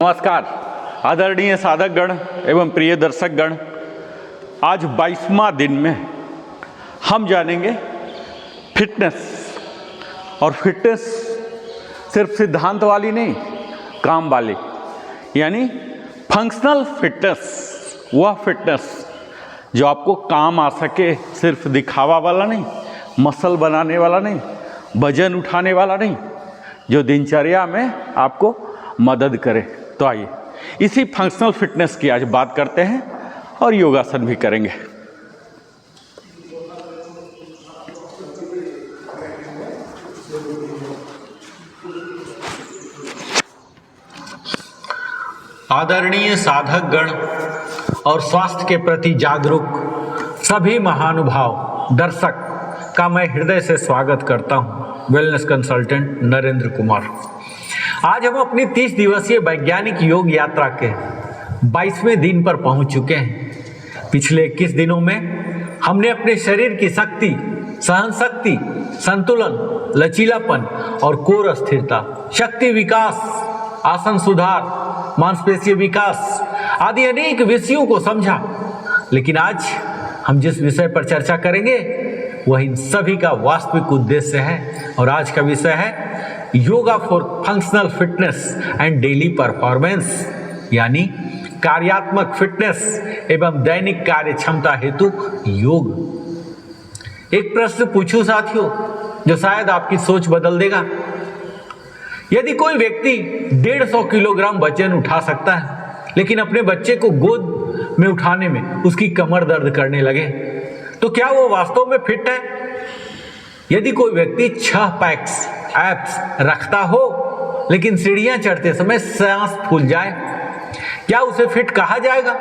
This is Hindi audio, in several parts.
नमस्कार आदरणीय साधक गण एवं प्रिय दर्शक गण, आज 22वां दिन में हम जानेंगे फिटनेस। और फिटनेस सिर्फ सिद्धांत वाली नहीं, काम वाली, यानी फंक्शनल फिटनेस। वह फिटनेस जो आपको काम आ सके, सिर्फ दिखावा वाला नहीं, मसल बनाने वाला नहीं, वजन उठाने वाला नहीं, जो दिनचर्या में आपको मदद करे। तो आइए इसी फंक्शनल फिटनेस की आज बात करते हैं और योगासन भी करेंगे। आदरणीय साधक गण और स्वास्थ्य के प्रति जागरूक सभी महानुभाव दर्शक का मैं हृदय से स्वागत करता हूं। Wellness consultant Narendra Kumar. आज हम अपनी 30 दिवसीय वैज्ञानिक योग यात्रा के 22वें दिन पर पहुंच चुके हैं। पिछले 21 दिनों में हमने अपने शरीर की शक्ति, सहन शक्ति, संतुलन, लचीलापन और कोर स्थिरता, शक्ति विकास, आसन सुधार, मांसपेशीय विकास आदि अनेक विषयों को समझा। लेकिन आज हम जिस विषय पर चर्चा करेंगे वह इन सभी का वास्तविक उद्देश्य है। और आज का विषय है yoga for functional fitness and daily performance, यानी कार्यात्मक फिटनेस एवं दैनिक कार्य क्षमता हेतु योग। एक प्रश्न पूछूं साथियों, जो शायद आपकी सोच बदल देगा। यदि कोई व्यक्ति 150 किलोग्राम वजन उठा सकता है, लेकिन अपने बच्चे को गोद में उठाने में उसकी कमर दर्द करने लगे, तो क्या वो वास्तव में फिट है? यदि कोई व्यक्ति 6 पैक्स एब्स रखता हो, लेकिन सीढ़ियां चढ़ते समय सांस फूल जाए, क्या उसे फिट कहा जाएगा?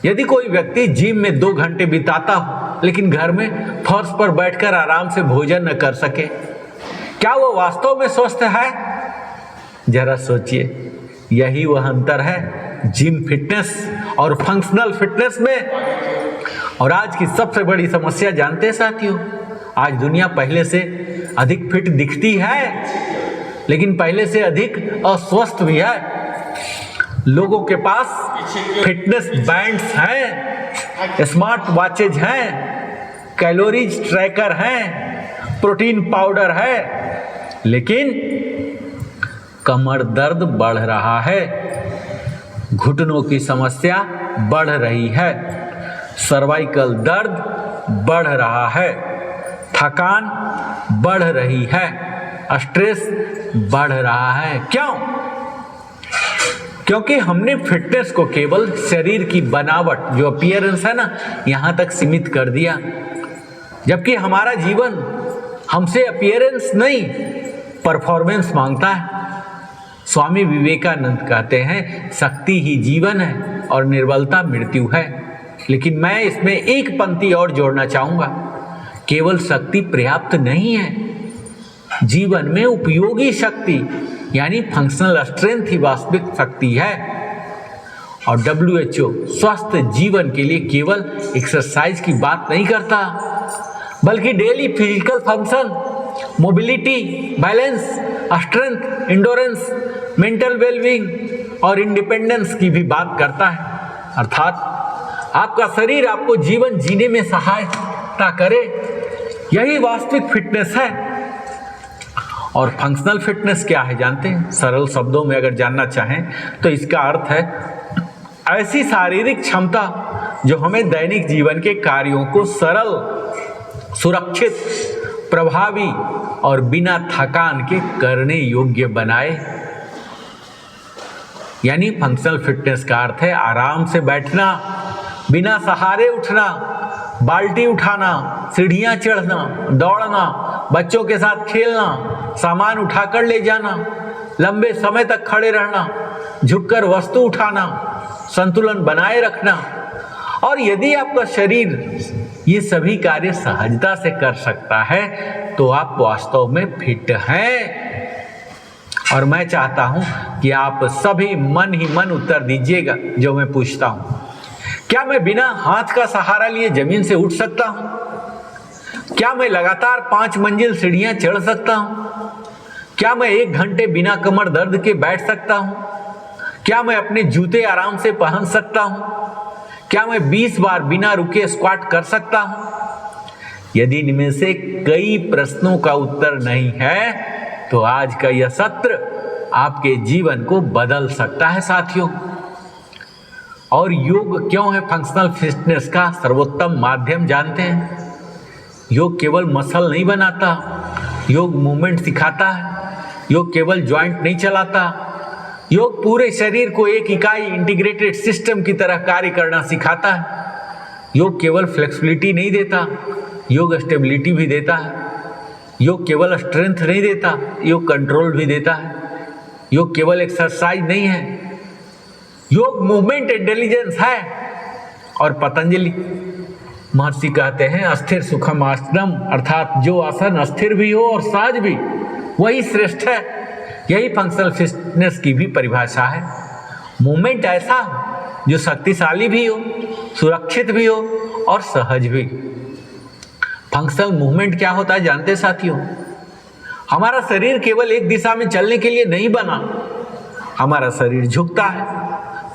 यदि कोई व्यक्ति जिम में 2 घंटे बिताता हो, लेकिन घर में फर्श पर बैठकर आराम से भोजन न कर सके, क्या वो वास्तव में स्वस्थ है? जरा सोचिए, यही वह अंतर है जिम फिटनेस और फंक्शनल फिटनेस में। और आज की सबसे बड़ी समस्या जानते हैं साथियों, आज दुनिया पहले से अधिक फिट दिखती है, लेकिन पहले से अधिक अस्वस्थ भी है। लोगों के पास फिटनेस बैंड्स हैं, स्मार्ट वॉचेज हैं, कैलोरीज ट्रैकर हैं, प्रोटीन पाउडर है, लेकिन कमर दर्द बढ़ रहा है, घुटनों की समस्या बढ़ रही है, सर्वाइकल दर्द बढ़ रहा है, थकान बढ़ रही है, स्ट्रेस बढ़ रहा है। क्यों? क्योंकि हमने फिटनेस को केवल शरीर की बनावट, जो अपीयरेंस है ना, यहां तक सीमित कर दिया, जबकि हमारा जीवन हमसे अपीयरेंस नहीं, परफॉर्मेंस मांगता है। स्वामी विवेकानंद कहते हैं, शक्ति ही जीवन है और निर्बलता मृत्यु है। लेकिन मैं इसमें एक पंक्ति और जोड़ना चाहूंगा, केवल शक्ति पर्याप्त नहीं है। जीवन में उपयोगी शक्ति यानी फंक्शनल स्ट्रेंथ ही वास्तविक शक्ति है। और WHO स्वस्थ जीवन के लिए केवल एक्सरसाइज की बात नहीं करता, बल्कि daily physical function, mobility, balance, strength, endurance, mental wellbeing और इंडिपेंडेंस की भी बात करता है। अर्थात आपका शरीर आपको जीवन जीने में सहायता करे, यही वास्तविक फिटनेस है। और फंक्शनल फिटनेस क्या है जानते हैं? सरल शब्दों में अगर जानना चाहें तो इसका अर्थ है ऐसी शारीरिक क्षमता जो हमें दैनिक जीवन के कार्यों को सरल, सुरक्षित, प्रभावी और बिना थकान के करने योग्य बनाए। यानी फंक्शनल फिटनेस का अर्थ है आराम से बैठना, बिना सहारे उठना, बाल्टी उठाना, सीढ़ियां चढ़ना, दौड़ना, बच्चों के साथ खेलना, सामान उठाकर ले जाना, लंबे समय तक खड़े रहना, झुककर वस्तु उठाना, संतुलन बनाए रखना। और यदि आपका शरीर ये सभी कार्य सहजता से कर सकता है तो आप वास्तव में फिट हैं। और मैं चाहता हूं कि आप सभी मन ही मन उत्तर दीजिएगा जो मैं पूछता हूं। क्या मैं बिना हाथ का सहारा लिए जमीन से उठ सकता हूं? क्या मैं लगातार 5 मंजिल सीढ़ियां चढ़ सकता हूं? क्या मैं 1 घंटे बिना कमर दर्द के बैठ सकता हूं? क्या मैं अपने जूते आराम से पहन सकता हूं? क्या मैं 20 बार बिना रुके स्क्वाट कर सकता हूं? यदि इनमें से कई प्रश्नों का उत्तर नहीं है तो आज का यह सत्र आपके जीवन को बदल सकता है साथियों। और योग क्यों है फंक्शनल फिटनेस का सर्वोत्तम माध्यम जानते हैं? योग केवल मसल नहीं बनाता, योग मूवमेंट सिखाता है। योग केवल जॉइंट नहीं चलाता, योग पूरे शरीर को एक इकाई इंटीग्रेटेड सिस्टम की तरह कार्य करना सिखाता है। योग केवल फ्लेक्सिबिलिटी नहीं देता, योग स्टेबिलिटी भी देता है। योग केवल स्ट्रेंथ नहीं देता, योग कंट्रोल भी देता है। योग केवल एक्सरसाइज नहीं है, योग मूवमेंट इंटेलिजेंस है। और पतंजलि महर्षि कहते हैं अस्थिर सुखम आसनम, अर्थात जो आसन अस्थिर भी हो और सहज भी, वही श्रेष्ठ है। यही फंक्शनल फिटनेस की भी परिभाषा है। मूवमेंट ऐसा जो शक्तिशाली भी हो, सुरक्षित भी हो और सहज भी। फंक्शनल मूवमेंट क्या होता है जानते साथियों? हमारा शरीर केवल एक दिशा में चलने के लिए नहीं बना। हमारा शरीर झुकता है,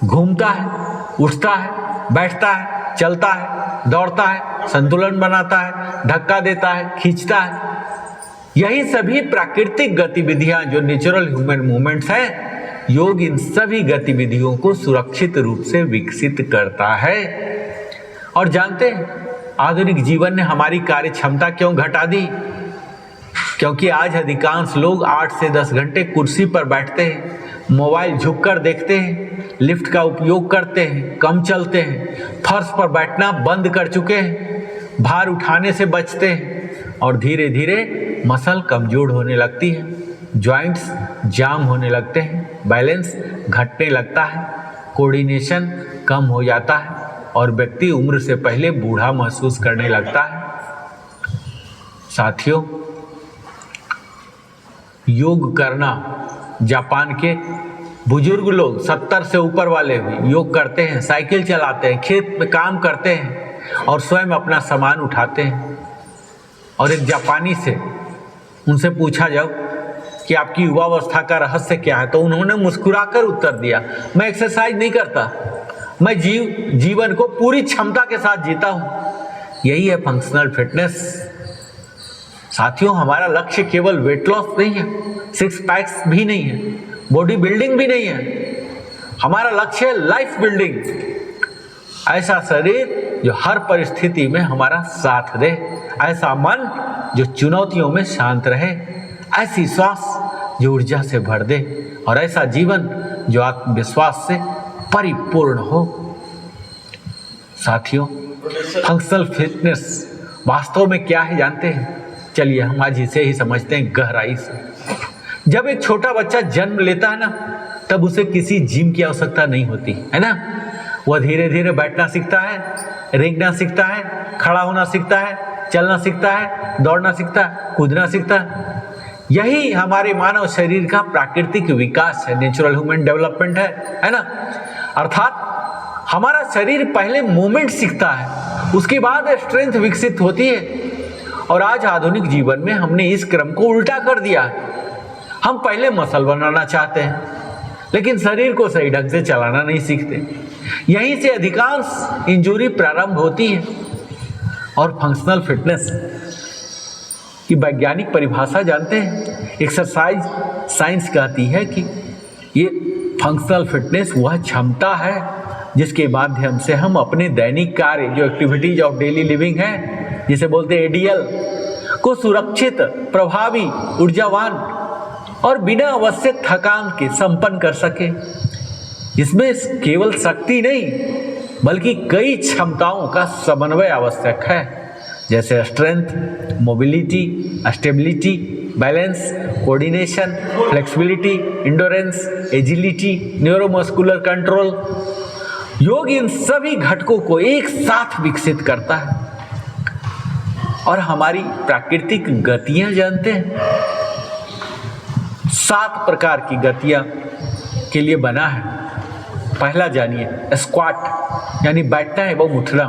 घूमता है, उठता है, बैठता है, चलता है, दौड़ता है, संतुलन बनाता है, धक्का देता है, खींचता है। यही सभी प्राकृतिक गतिविधियां जो नेचुरल ह्यूमन मूवमेंट्स हैं, योग इन सभी गतिविधियों को सुरक्षित रूप से विकसित करता है। और जानते हैं आधुनिक जीवन ने हमारी कार्य क्षमता क्यों घटा दी? क्योंकि आज अधिकांश लोग 8 से 10 घंटे कुर्सी पर बैठते हैं, मोबाइल झुककर देखते हैं, लिफ्ट का उपयोग करते हैं, कम चलते हैं, फर्श पर बैठना बंद कर चुके हैं, भार उठाने से बचते हैं और धीरे धीरे मसल कमजोर होने लगती है, जॉइंट्स जाम होने लगते हैं, बैलेंस घटने लगता है, कोऑर्डिनेशन कम हो जाता है और व्यक्ति उम्र से पहले बूढ़ा महसूस करने लगता है। साथियों, योग करना जापान के बुजुर्ग लोग 70 से ऊपर वाले भी योग करते हैं, साइकिल चलाते हैं, खेत में काम करते हैं और स्वयं अपना सामान उठाते हैं। और एक जापानी से उनसे पूछा जाओ कि आपकी युवावस्था का रहस्य क्या है, तो उन्होंने मुस्कुराकर उत्तर दिया, मैं एक्सरसाइज नहीं करता, मैं जीवन को पूरी क्षमता के साथ जीता हूं। यही है फंक्शनल फिटनेस। साथियों, हमारा लक्ष्य केवल वेट लॉस नहीं है, 6 पैक्स भी नहीं है, बॉडी बिल्डिंग भी नहीं है। हमारा लक्ष्य है लाइफ बिल्डिंग। ऐसा शरीर जो हर परिस्थिति में हमारा साथ दे, ऐसा मन जो चुनौतियों में शांत रहे, ऐसी श्वास जो ऊर्जा से भर दे और ऐसा जीवन जो आत्मविश्वास से परिपूर्ण हो। साथियों, फंक्शनल फिटनेस वास्तव में क्या है जानते हैं? चलिए हम आज इसे ही समझते हैं गहराई से। जब एक छोटा बच्चा जन्म लेता है ना, तब उसे किसी जिम की आवश्यकता नहीं होती है ना। वह धीरे धीरे बैठना सीखता है, रेंगना सीखता है, खड़ा होना सीखता है, चलना सीखता है, दौड़ना सीखता है, कूदना सीखता है। यही हमारे मानव शरीर का प्राकृतिक विकास है, नेचुरल ह्यूमन डेवलपमेंट है ना। अर्थात हमारा शरीर पहले मूवमेंट सीखता है, उसके बाद स्ट्रेंथ विकसित होती है। और आज आधुनिक जीवन में हमने इस क्रम को उल्टा कर दिया। हम पहले मसल बनाना चाहते हैं, लेकिन शरीर को सही ढंग से चलाना नहीं सीखते। यहीं से अधिकांश इंजरी प्रारंभ होती है। और फंक्शनल फिटनेस की वैज्ञानिक परिभाषा जानते हैं? एक्सरसाइज साइंस कहती है कि ये फंक्शनल फिटनेस वह क्षमता है जिसके माध्यम से हम अपने दैनिक कार्य, जो एक्टिविटीज ऑफ डेली लिविंग है, जिसे बोलते हैं ADL, को सुरक्षित, प्रभावी, ऊर्जावान और बिना आवश्यक थकान के संपन्न कर सके। इसमें केवल शक्ति नहीं बल्कि कई क्षमताओं का समन्वय आवश्यक है, जैसे strength, mobility, stability, balance, coordination, flexibility, endurance, agility, neuromuscular control. योग इन सभी घटकों को एक साथ विकसित करता है। और हमारी प्राकृतिक गतियां जानते हैं? 7 प्रकार की गतियां के लिए बना है। पहला जानिए, स्क्वाट यानी बैठना एवं उठना।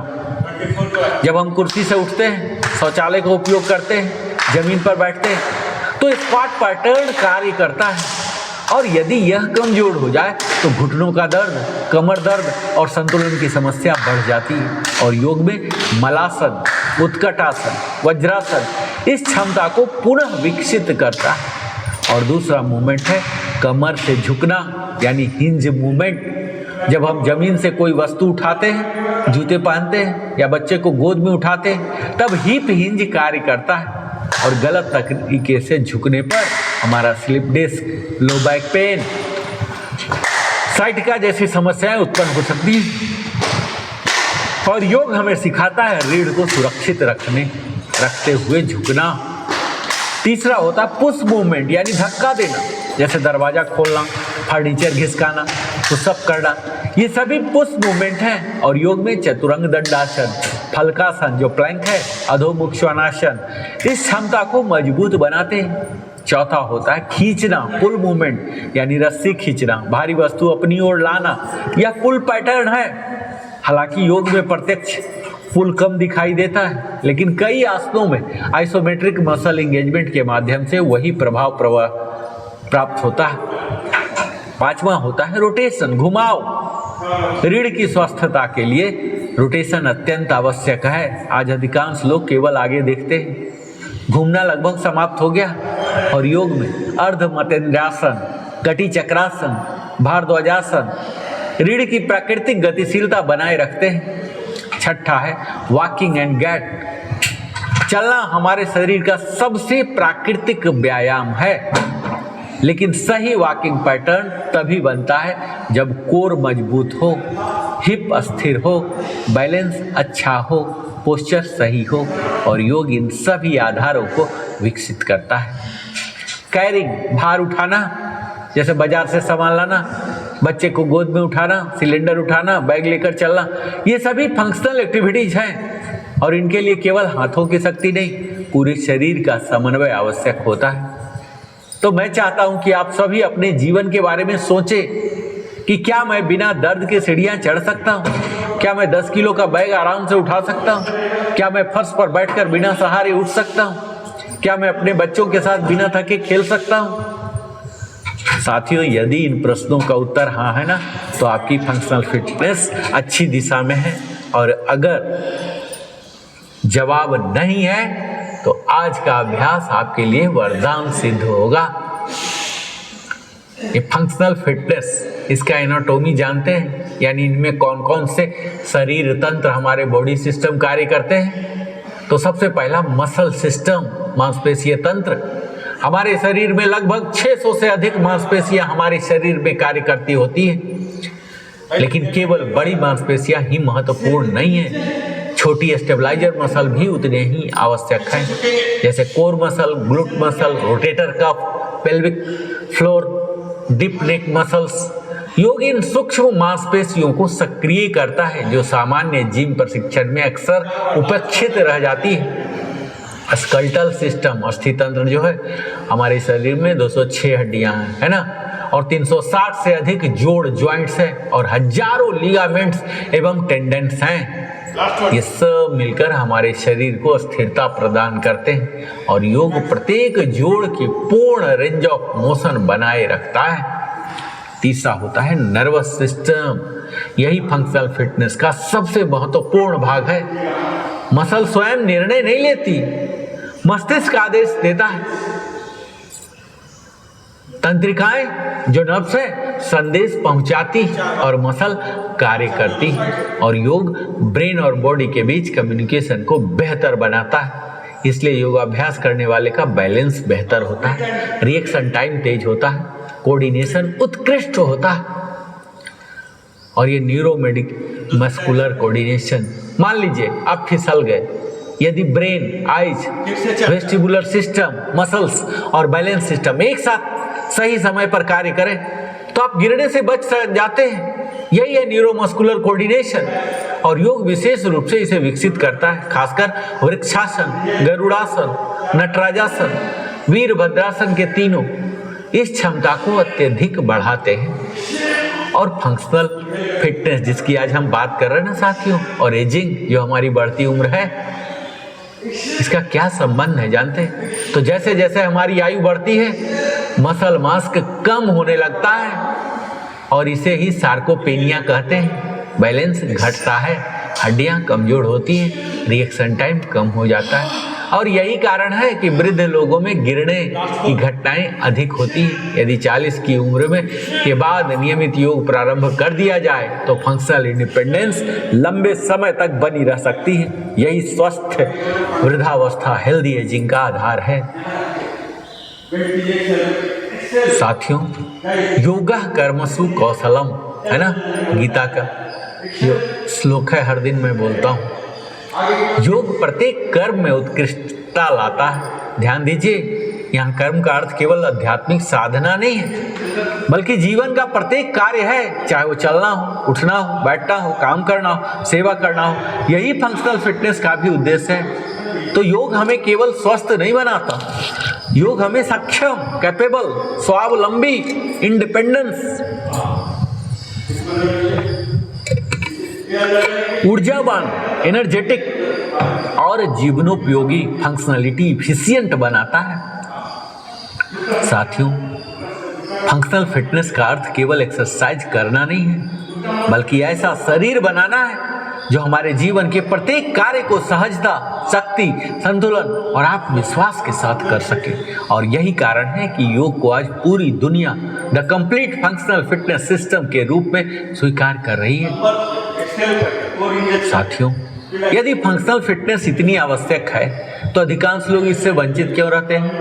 जब हम कुर्सी से उठते हैं, शौचालय का उपयोग करते हैं, जमीन पर बैठते हैं, तो स्क्वाट पैटर्न कार्य करता है और यदि यह कमजोर हो जाए तो घुटनों का दर्द, कमर दर्द और संतुलन की समस्या बढ़ जाती है। और योग में मलासन, उत्कटासन, वज्रासन इस क्षमता को पुनः विकसित करता है। और दूसरा मूवमेंट है कमर से झुकना यानी हिंज मूवमेंट। जब हम जमीन से कोई वस्तु उठाते हैं, जूते पहनते हैं या बच्चे को गोद में उठाते हैं, तब हिप हिंज कार्य करता है। और गलत तरीके से झुकने पर हमारा slip disc, low back pain, sciatica जैसी समस्याएं उत्पन्न हो सकती हैं। और योग हमें सिखाता है रीढ़ को सुरक्षित रखते हुए झुकना। तीसरा होता है पुश मूवमेंट यानी धक्का देना, जैसे दरवाजा खोलना, फर्नीचर घिसकाना, पुशअप करना, ये सभी पुश मूवमेंट हैं। और योग में चतुरंग दंडासन, फलकासन जो प्लैंक है, अधोमुख श्वानासन इस क्षमता को मजबूत बनाते हैं। चौथा होता है खींचना, पुल मूवमेंट यानी रस्सी खींचना, भारी वस्तु अपनी ओर लाना, यह पुल पैटर्न है। हालांकि योग में प्रत्यक्ष पुल कम दिखाई देता है, लेकिन कई आसनों में आइसोमेट्रिक मसल एंगेजमेंट के माध्यम से वही प्रभाव प्राप्त होता है। पांचवा होता है रोटेशन, घुमाव। रीढ़ की स्वस्थता के लिए रोटेशन अत्यंत आवश्यक है। आज अधिकांश लोग केवल आगे देखते हैं, घूमना लगभग समाप्त हो गया। और योग में अर्ध मतेंद्रासन, कटी चक्रासन, भारद्वाजासन रीढ़ की प्राकृतिक गतिशीलता बनाए रखते हैं। छठा है वॉकिंग एंड गैट। चलना हमारे शरीर का सबसे प्राकृतिक व्यायाम है, लेकिन सही वॉकिंग पैटर्न तभी बनता है जब कोर मजबूत हो, हिप स्थिर हो, बैलेंस अच्छा हो, पोस्चर सही हो। और योग इन सभी आधारों को विकसित करता है। कैरिंग, भार उठाना, जैसे बाजार से सामान लाना, बच्चे को गोद में उठाना, सिलेंडर उठाना, बैग लेकर चलना, ये सभी फंक्शनल एक्टिविटीज हैं। और इनके लिए केवल हाथों की शक्ति नहीं, पूरे शरीर का समन्वय आवश्यक होता है। तो मैं चाहता हूं कि आप सभी अपने जीवन के बारे में सोचें कि क्या मैं बिना दर्द के सीढ़ियां चढ़ सकता हूं? क्या मैं 10 किलो का बैग आराम से उठा सकता हूं? क्या मैं फर्श पर बैठकर बिना सहारे उठ सकता हूं? क्या मैं अपने बच्चों के साथ बिना थके खेल सकता हूं? साथियों, यदि इन प्रश्नों का उत्तर हाँ है ना, तो आपकी फंक्शनल फिटनेस अच्छी दिशा में है। और अगर जवाब नहीं है तो आज का अभ्यास आपके लिए वरदान सिद्ध होगा। ये फंक्शनल फिटनेस, इसका एनाटॉमी जानते हैं, यानी इनमें कौन कौन से शरीर तंत्र हमारे बॉडी सिस्टम कार्य करते हैं। तो सबसे पहला मसल सिस्टम, मांसपेशीय तंत्र। हमारे शरीर में लगभग 600 से अधिक मांसपेशियां हमारे शरीर में कार्य करती होती हैं, लेकिन केवल बड़ी मांसपेशियां ही महत्वपूर्ण नहीं है। छोटी स्टेबलाइजर मसल भी उतने ही आवश्यक हैं, जैसे core muscle, glute muscle, rotator cuff, pelvic floor, deep neck muscles. Yoga इन सूक्ष्म मांसपेशियों को सक्रिय करता है, जो सामान्य जिम प्रशिक्षण में अक्सर उपेक्षित रह जाती है। स्कल्टल सिस्टम, अस्थितंत्र जो है, हमारे शरीर में 206 हड्डियां हैं, है ना, और 360 से अधिक जोड़ ज्वाइंट्स हैं, और हजारों लिगामेंट्स एवं टेंडेंट्स हैं। ये सब मिलकर हमारे शरीर को स्थिरता प्रदान करते हैं। और योग प्रत्येक जोड़ की पूर्ण रेंज ऑफ मोशन बनाए रखता है। तीसरा होता है नर्वस सिस्टम। यही फंक्शनल फिटनेस का सबसे महत्वपूर्ण भाग है। मसल स्वयं निर्णय नहीं लेती, मस्तिष्क आदेश देता है। तंत्रिकाएं जो नर्व्स है संदेश पहुंचाती और मसल कार्य करती। और योग ब्रेन और बॉडी के बीच कम्युनिकेशन को बेहतर बनाता है। इसलिए योगाभ्यास करने वाले का बैलेंस बेहतर होता है, रिएक्शन टाइम तेज होता है, कोऑर्डिनेशन उत्कृष्ट होता है। और ये न्यूरोमस्कुलर कोऑर्डिनेशन, मान लीजिए आप फिसल गए, यदि brain, eyes, vestibular system, muscles और बैलेंस सिस्टम एक साथ सही समय पर कार्य करें तो आप गिरने से बच जाते हैं। यही है न्यूरोमस्कुलर कोऑर्डिनेशन। और योग विशेष रूप से इसे विकसित करता है, खासकर वृक्षासन, गरुड़ासन, नटराजासन, वीरभद्रासन के तीनों इस क्षमता को अत्यधिक बढ़ाते हैं। और फंक्शनल फिटनेस जिसकी आज हम बात कर रहे हैं ना साथियों, और एजिंग जो हमारी बढ़ती उम्र है, इसका क्या संबंध है जानते हैं? तो जैसे जैसे हमारी आयु बढ़ती है मसल मास कम होने लगता है और इसे ही सार्कोपेनिया कहते हैं। बैलेंस घटता है, हड्डियां कमजोर होती हैं, रिएक्शन टाइम कम हो जाता है और यही कारण है कि वृद्ध लोगों में गिरने की घटनाएं अधिक होती हैं। यदि 40 की उम्र में के बाद नियमित योग प्रारंभ कर दिया जाए तो फंक्शनल इंडिपेंडेंस लंबे समय तक बनी रह सकती है। यही स्वस्थ वृद्धावस्था, हेल्दी एजिंग का आधार है। साथियों, योगा कर्मसु कौशलम है ना, गीता का जो श्लोक है, हर दिन मैं बोलता हूँ। योग प्रत्येक कर्म में उत्कृष्टता लाता है। ध्यान दीजिए, यहाँ कर्म का अर्थ केवल आध्यात्मिक साधना नहीं है, बल्कि जीवन का प्रत्येक कार्य है, चाहे वो चलना हो, उठना हो, बैठना हो, काम करना हो, सेवा करना हो। यही फंक्शनल फिटनेस का भी उद्देश्य है। तो योग हमें केवल स्वस्थ नहीं बनाता, योग हमें सक्षम, कैपेबल, स्वावलंबी, इंडिपेंडेंस, ऊर्जावान, एनर्जेटिक और जीवनोपयोगी, फंक्शनलिटी इफिशिएंट बनाता है। साथियों, फंक्शनल फिटनेस का अर्थ केवल एक्सरसाइज करना नहीं है, बल्कि ऐसा शरीर बनाना है जो हमारे जीवन के प्रत्येक कार्य को सहजता, शक्ति, संतुलन और आत्मविश्वास के साथ कर सके। और यही कारण है कि योग को आज पूरी दुनिया the complete functional fitness system के रूप में स्वीकार कर रही है। साथियों, यदि फंक्शनल फिटनेस इतनी आवश्यक है तो अधिकांश लोग इससे वंचित क्यों रहते हैं?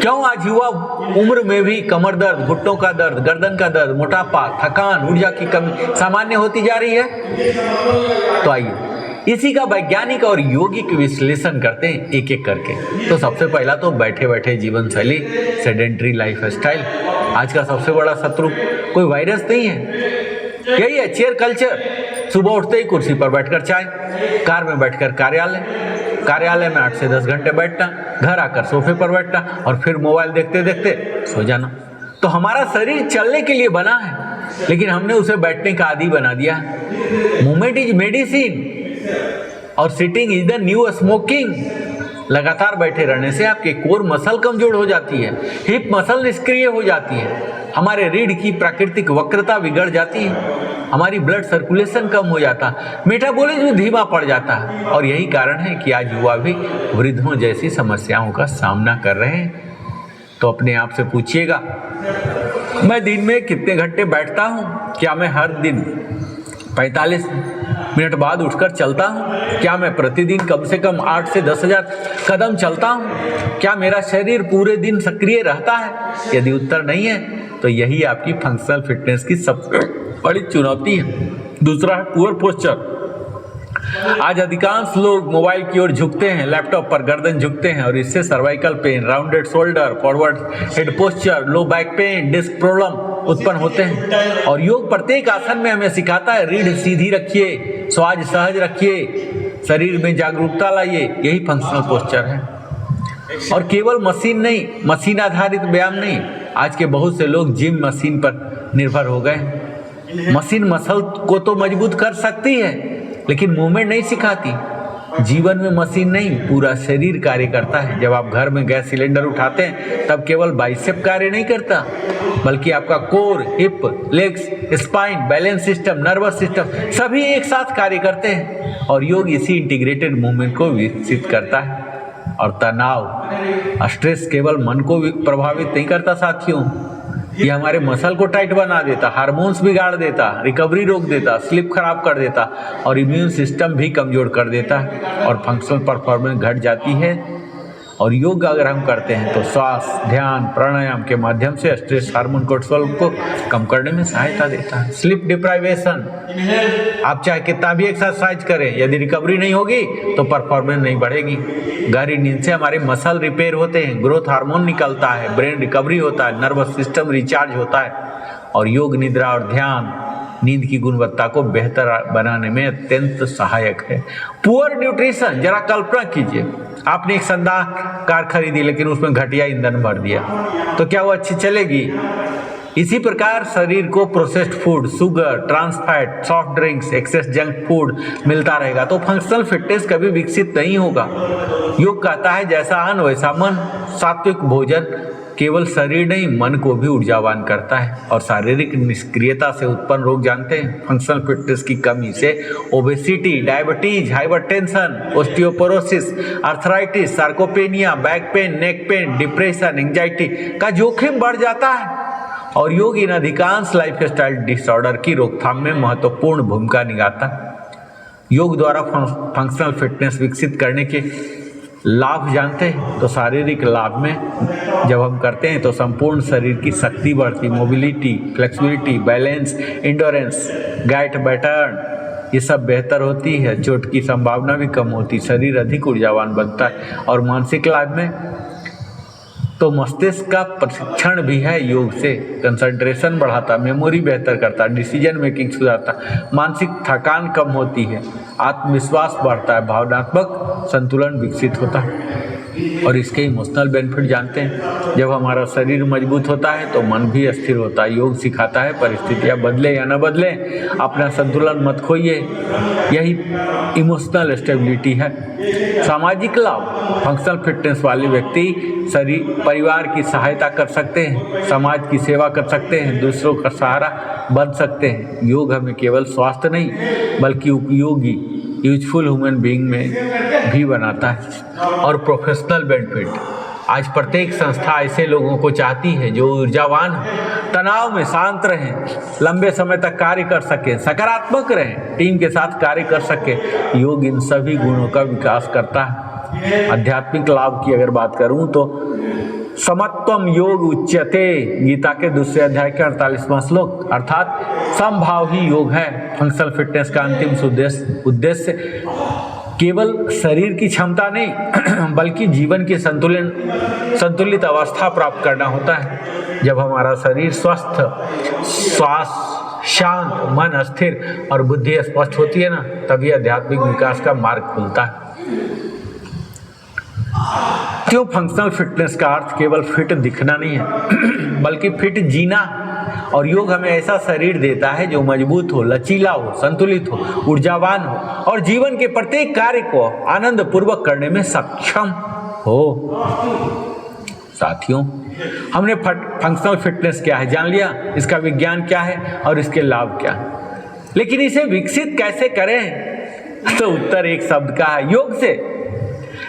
क्यों आज युवा उम्र में भी कमर दर्द, घुटनों का दर्द, गर्दन का दर्द, मोटापा, थकान, ऊर्जा की कमी सामान्य होती जा रही है? तो आइए इसी का वैज्ञानिक और यौगिक विश्लेषण करते हैं एक एक करके। तो सबसे पहला तो बैठे बैठे जीवन शैली, सेडेंटरी लाइफ स्टाइल। आज का सबसे बड़ा शत्रु कोई वायरस नहीं है, यही है चेयर कल्चर। सुबह उठते ही कुर्सी पर बैठकर चाय, कार में बैठकर कार्यालय में 8 से 10 घंटे बैठना, घर आकर सोफे पर बैठना और फिर मोबाइल देखते देखते सो जाना। तो हमारा शरीर चलने के लिए बना है, लेकिन हमने उसे बैठने का आदी बना दिया। मूवमेंट इज मेडिसिन और sitting is the new smoking. लगातार बैठे रहने से आपके कोर मसल कमजोर हो जाती है, हिप मसल निष्क्रिय हो जाती है, हमारे रीढ़ की प्राकृतिक वक्रता बिगड़ जाती है, हमारी ब्लड सर्कुलेशन कम हो जाता है, मेटाबॉलिज्म धीमा पड़ जाता है। और यही कारण है कि आज युवा भी वृद्धों जैसी समस्याओं का सामना कर रहे हैं। तो अपने आप से पूछिएगा, मैं दिन में कितने घंटे बैठता हूँ? क्या मैं हर दिन 45 मिनट बाद उठकर चलता हूँ? क्या मैं प्रतिदिन कम से कम 8 से 10,000 कदम चलता हूँ? क्या मेरा शरीर पूरे दिन सक्रिय रहता है? यदि उत्तर नहीं है तो यही आपकी फंक्शनल फिटनेस की सबसे बड़ी चुनौती है। दूसरा है पुअर पोस्चर। आज अधिकांश लोग मोबाइल की ओर झुकते हैं, लैपटॉप पर गर्दन झुकते हैं और इससे cervical pain, rounded shoulder, forward head posture, low back pain, disc problem उत्पन्न होते हैं। और योग प्रत्येक आसन में हमें सिखाता है, रीढ़ सीधी रखिए, श्वास सहज रखिए, शरीर में जागरूकता लाइए। यही फंक्शनल पोस्चर है। और केवल मशीन नहीं, मशीन आधारित व्यायाम नहीं, आज के बहुत से लोग जिम मशीन पर निर्भर हो गए। मशीन मसल को तो मजबूत कर सकती है, लेकिन मूवमेंट नहीं सिखाती। जीवन में मशीन नहीं, पूरा शरीर कार्य करता है। जब आप घर में गैस सिलेंडर उठाते हैं तब केवल बाइसेप कार्य नहीं करता, बल्कि आपका core, hip, legs, spine, balance system, nervous system सभी एक साथ कार्य करते हैं। और योग इसी इंटीग्रेटेड मूवमेंट को विकसित करता है। और तनाव, स्ट्रेस केवल मन को प्रभावित नहीं करता साथियों, ये हमारे मसल को टाइट बना देता, हार्मोन्स बिगाड़ देता, रिकवरी रोक देता, स्लीप खराब कर देता और इम्यून सिस्टम भी कमजोर कर देता है और फंक्शनल परफॉर्मेंस घट जाती है। और योग अगर हम करते हैं तो श्वास, ध्यान, प्राणायाम के माध्यम से स्ट्रेस हार्मोन कोर्टिसोल को कम करने में सहायता देता है। स्लीप डिप्राइवेशन, आप चाहे कितना भी एक्सरसाइज करें, यदि रिकवरी नहीं होगी तो परफॉर्मेंस नहीं बढ़ेगी। गहरी नींद से हमारे मसल रिपेयर होते हैं, ग्रोथ हार्मोन निकलता है, ब्रेन रिकवरी होता है, नर्वस सिस्टम रिचार्ज होता है। और योग निद्रा और ध्यान नींद की गुणवत्ता को बेहतर बनाने में अत्यंत सहायक है। पुअर न्यूट्रिशन, जरा कल्पना कीजिए, आपने एक शानदार कार खरीदी लेकिन उसमें घटिया ईंधन भर दिया, तो क्या वो अच्छी चलेगी? इसी प्रकार शरीर को processed food, sugar, trans fat, soft drinks, excess junk food मिलता रहेगा तो फंक्शनल फिटनेस कभी विकसित नहीं होगा। योग कहता है जैसा अन्न वैसा मन। सात्विक भोजन केवल शरीर नहीं मन को भी ऊर्जावान करता है। और शारीरिक निष्क्रियता से उत्पन्न रोग जानते हैं? फंक्शनल फिटनेस की कमी से obesity, diabetes, hypertension, osteoporosis, arthritis, sarcopenia, back pain, neck pain, depression, anxiety का जोखिम बढ़ जाता है। और योग इन अधिकांश लाइफस्टाइल डिसऑर्डर की रोकथाम में महत्वपूर्ण भूमिका निभाता है। योग द्वारा फंक्शनल फिटनेस विकसित करने के लाभ जानते हैं? तो शारीरिक लाभ में जब हम करते हैं तो संपूर्ण शरीर की शक्ति बढ़ती, mobility, flexibility, balance, endurance, gait pattern ये सब बेहतर होती है। चोट की संभावना भी कम होती, शरीर अधिक ऊर्जावान बनता है। और मानसिक लाभ में तो मस्तिष्क का प्रशिक्षण भी है योग से, कंसंट्रेशन बढ़ाता, मेमोरी बेहतर करता, डिसीजन मेकिंग सुधारता, मानसिक थकान कम होती है, आत्मविश्वास बढ़ता है, भावनात्मक संतुलन विकसित होता है। और इसके इमोशनल बेनिफिट जानते हैं? जब हमारा शरीर मजबूत होता है तो मन भी स्थिर होता है। योग सिखाता है परिस्थितियाँ बदले या न बदले अपना संतुलन मत खोइए, यही इमोशनल स्टेबिलिटी है। सामाजिक लाभ, फंक्शनल फिटनेस वाले व्यक्ति शरीर परिवार की सहायता कर सकते हैं, समाज की सेवा कर सकते हैं, दूसरों का सहारा बन सकते हैं। योग हमें केवल स्वास्थ्य नहीं बल्कि उपयोगी यूजफुल ह्यूमन बीइंग में भी बनाता है। और प्रोफेशनल बेनिफिट, आज प्रत्येक संस्था ऐसे लोगों को चाहती है जो ऊर्जावान हो, तनाव में शांत रहें, लंबे समय तक कार्य कर सकें, सकारात्मक रहें, टीम के साथ कार्य कर सकें। योग इन सभी गुणों का विकास करता है। आध्यात्मिक लाभ की अगर बात करूं तो समत्वम योग उच्यते, गीता के दूसरे अध्याय के 48वां श्लोक, अर्थात समभाव ही योग है। फंक्शनल फिटनेस का अंतिम उद्देश्य केवल शरीर की क्षमता नहीं बल्कि जीवन की संतुलित अवस्था प्राप्त करना होता है। जब हमारा शरीर स्वस्थ, श्वास शांत, मन स्थिर और बुद्धि स्पष्ट होती है ना, तभी आध्यात्मिक विकास का मार्ग खुलता है। क्यों फंक्शनल फिटनेस का अर्थ केवल फिट दिखना नहीं है बल्कि फिट जीना। और योग हमें ऐसा शरीर देता है जो मजबूत हो, लचीला हो, संतुलित हो, ऊर्जावान हो और जीवन के प्रत्येक कार्य को आनंद पूर्वक करने में सक्षम हो। साथियों, हमने फंक्शनल फिटनेस क्या है जान लिया, इसका विज्ञान क्या है और इसके लाभ क्या है, लेकिन इसे विकसित कैसे करें? तो उत्तर एक शब्द का है, योग से।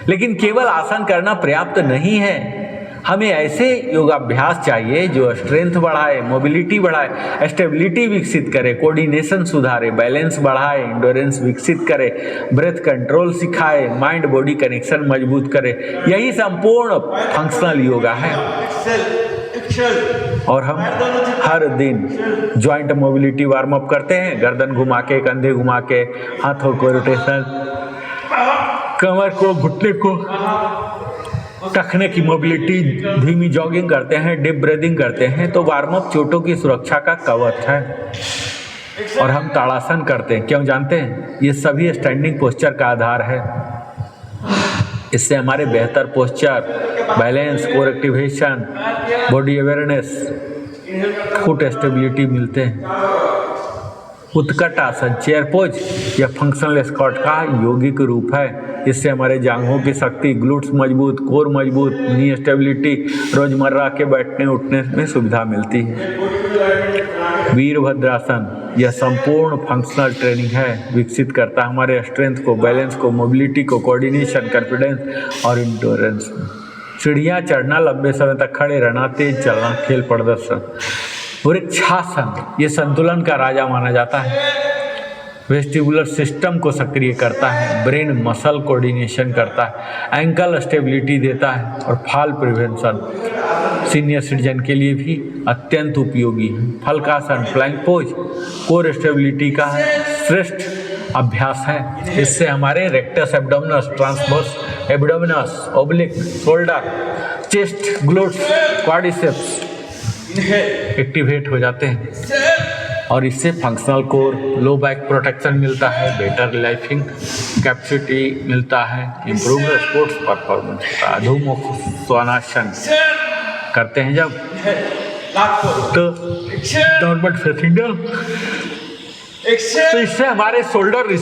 लेकिन केवल आसन करना पर्याप्त नहीं है, हमें ऐसे योगाभ्यास चाहिए जो स्ट्रेंथ बढ़ाए, मोबिलिटी बढ़ाए, स्टेबिलिटी विकसित करे, कोऑर्डिनेशन सुधारे, बैलेंस बढ़ाए, इंडोरेंस विकसित करे, ब्रेथ कंट्रोल सिखाए, माइंड बॉडी कनेक्शन मजबूत करे। यही संपूर्ण फंक्शनल योगा है। और हम हर दिन जॉइंट मोबिलिटी वार्म अप करते हैं, गर्दन घुमा के, कंधे घुमा के, हाथों को रोटेशन, कमर को, घुटने को, टखने की मोबिलिटी, धीमी जॉगिंग करते हैं, डीप ब्रीदिंग करते हैं। तो वार्म अप चोटों की सुरक्षा का कवच है। और हम ताड़ासन करते हैं, क्यों जानते हैं? ये सभी स्टैंडिंग पोस्चर का आधार है। इससे हमारे बेहतर posture, balance, core activation, body awareness, foot stability मिलते हैं। उत्कट आसन, चेयर पोज या फंक्शनल स्क्वाट का यौगिक रूप है। इससे हमारे जांघों की शक्ति, ग्लूट्स मजबूत, कोर मजबूत, नी स्टेबिलिटी, रोजमर्रा के बैठने उठने में सुविधा मिलती है। वीरभद्रासन यह संपूर्ण फंक्शनल ट्रेनिंग है, विकसित करता है हमारे स्ट्रेंथ को, बैलेंस को, मोबिलिटी को, कोऑर्डिनेशन, कॉन्फिडेंस और इंडोरेंस। सीढ़ियाँ चढ़ना, लंबे समय तक खड़े रहना, तेज चलना, खेल प्रदर्शन। वृक्षासन ये संतुलन का राजा माना जाता है, वेस्टिबुलर सिस्टम को सक्रिय करता है, ब्रेन मसल कोऑर्डिनेशन करता है, एंकल स्टेबिलिटी देता है और फॉल प्रिवेंशन सीनियर सिटीजन के लिए भी अत्यंत उपयोगी है। फलकासन, प्लैंक पोज कोर स्टेबिलिटी का श्रेष्ठ अभ्यास है। इससे हमारे rectus abdominis, transverse abdominis, oblique, shoulder, chest, glutes, quadriceps activate हो जाते हैं और इससे functional core, low back protection मिलता है, बेटर लाइफिंग कैपेसिटी मिलता है, इम्प्रूव स्पोर्ट्स परफॉर्मेंस होता है। अधोमुख स्वानासन करते हैं जब तो डाउनवर्ड फेसिंग डाउन, तो इससे हमारे shoulder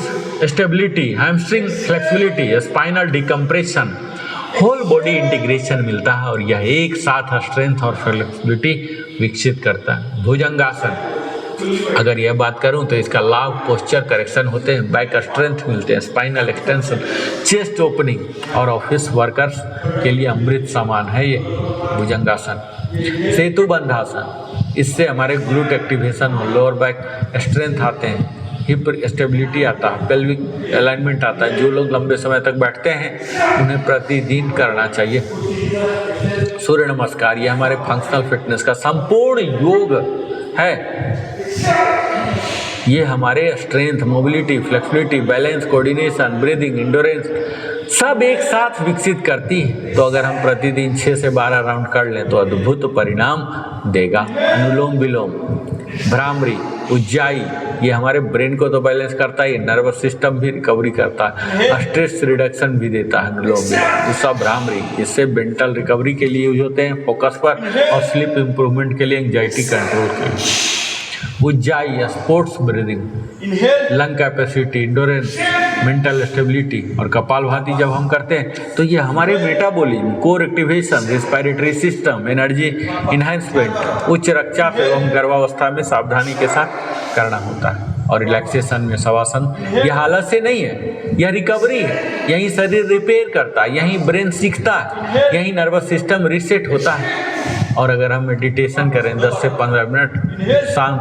stability, hamstring flexibility, spinal decompression whole body integration मिलता है और यह एक साथ स्ट्रेंथ और फ्लेक्सिबिलिटी विकसित करता है। भुजंगासन, अगर यह बात करूं तो इसका लाभ पोस्चर करेक्शन होते हैं, बैक स्ट्रेंथ मिलते हैं, स्पाइनल एक्सटेंशन, चेस्ट ओपनिंग और ऑफिस वर्कर्स के लिए अमृत समान है ये भुजंगासन। सेतु बंधासन, इससे हमारे glute activation, lower back strength आते हैं, हिप स्टेबिलिटी आता है, पेल्विक अलाइनमेंट आता है। जो लोग लंबे समय तक बैठते हैं उन्हें प्रतिदिन करना चाहिए। सूर्य नमस्कार, ये हमारे फंक्शनल फिटनेस का संपूर्ण योग है। ये हमारे strength, mobility, flexibility, balance, coordination, breathing, endurance सब एक साथ विकसित करती है। तो अगर हम प्रतिदिन 6 से 12 राउंड कर लें तो अद्भुत परिणाम देगा। अनुलोम विलोम, भ्रामरी, उज्जाई, ये हमारे ब्रेन को तो बैलेंस करता है, नर्वस सिस्टम भी रिकवरी करता है, स्ट्रेस रिडक्शन भी देता है अनुलोम विलोम। दूसरा भ्रामरी, इससे मेंटल रिकवरी के लिए यूज होते हैं, फोकस पर, और स्लीप इंप्रूवमेंट के लिए, एंजाइटी कंट्रोल के लिए। Ujjayi, sports breathing, lung capacity, endurance, mental stability. और कपालभाति जब हम करते हैं तो ये हमारे metabolism, core activation, respiratory system, energy enhancement, उच्च रक्तचाप एवं गर्भावस्था में सावधानी के साथ करना होता है। और रिलैक्सेशन में शवासन, यह हालत से नहीं है, यह रिकवरी है। यहीं शरीर रिपेयर करता है, यहीं ब्रेन सीखता है, यहीं नर्वस सिस्टम रीसेट होता है। और अगर हम मेडिटेशन करें 10 से 15 मिनट शांत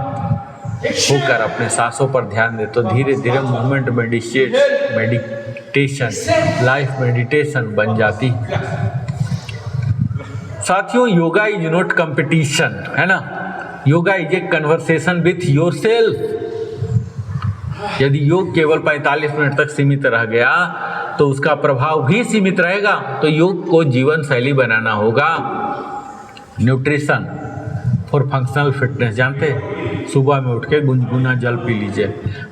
होकर अपने सांसों पर ध्यान दें तो धीरे धीरे मूवमेंट मेडिटेशन लाइफ मेडिटेशन बन जाती है। साथियों, योगा इज नॉट कंपटीशन, है ना। Yoga is a conversation with yourself. यदि योग केवल 45 मिनट तक सीमित रह गया तो उसका प्रभाव भी सीमित रहेगा। तो योग को जीवन शैली बनाना होगा। न्यूट्रिशन फॉर फंक्शनल फिटनेस, जानते हैं, सुबह में उठ के गुनगुना जल पी लीजिए,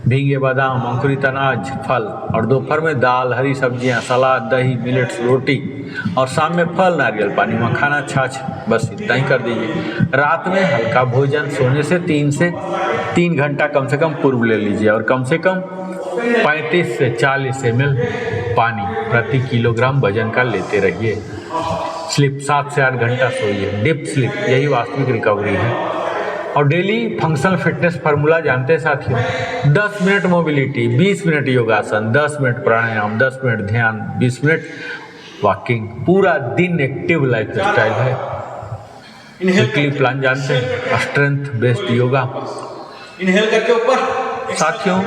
भींगे बादाम, अंकुरित अनाज, फल, और दोपहर में दाल, हरी सब्जियां, सलाद, दही, मिलेट्स, रोटी, और शाम में फल, नारियल पानी, मखाना, छाछ, बस इतना ही कर दीजिए। रात में हल्का भोजन, सोने से 3 घंटा कम से कम पूर्व ले लीजिए, और कम से कम 35 से 40 ml पानी प्रति किलोग्राम वजन का लेते रहिए। स्लीप 7 से 8 घंटा सोइए, डीप स्लीप, यही वास्तविक रिकवरी है। और डेली फंक्शनल फिटनेस फार्मूला जानते हैं साथियों, 10 मिनट मोबिलिटी, 20 मिनट योगासन, 10 मिनट प्राणायाम, 10 मिनट ध्यान, 20 मिनट वॉकिंग, पूरा दिन एक्टिव लाइफ स्टाइल है। वीकली प्लान जानते हैं, स्ट्रेंथ बेस्ड योगा। इनहेल करके ऊपर। साथियों,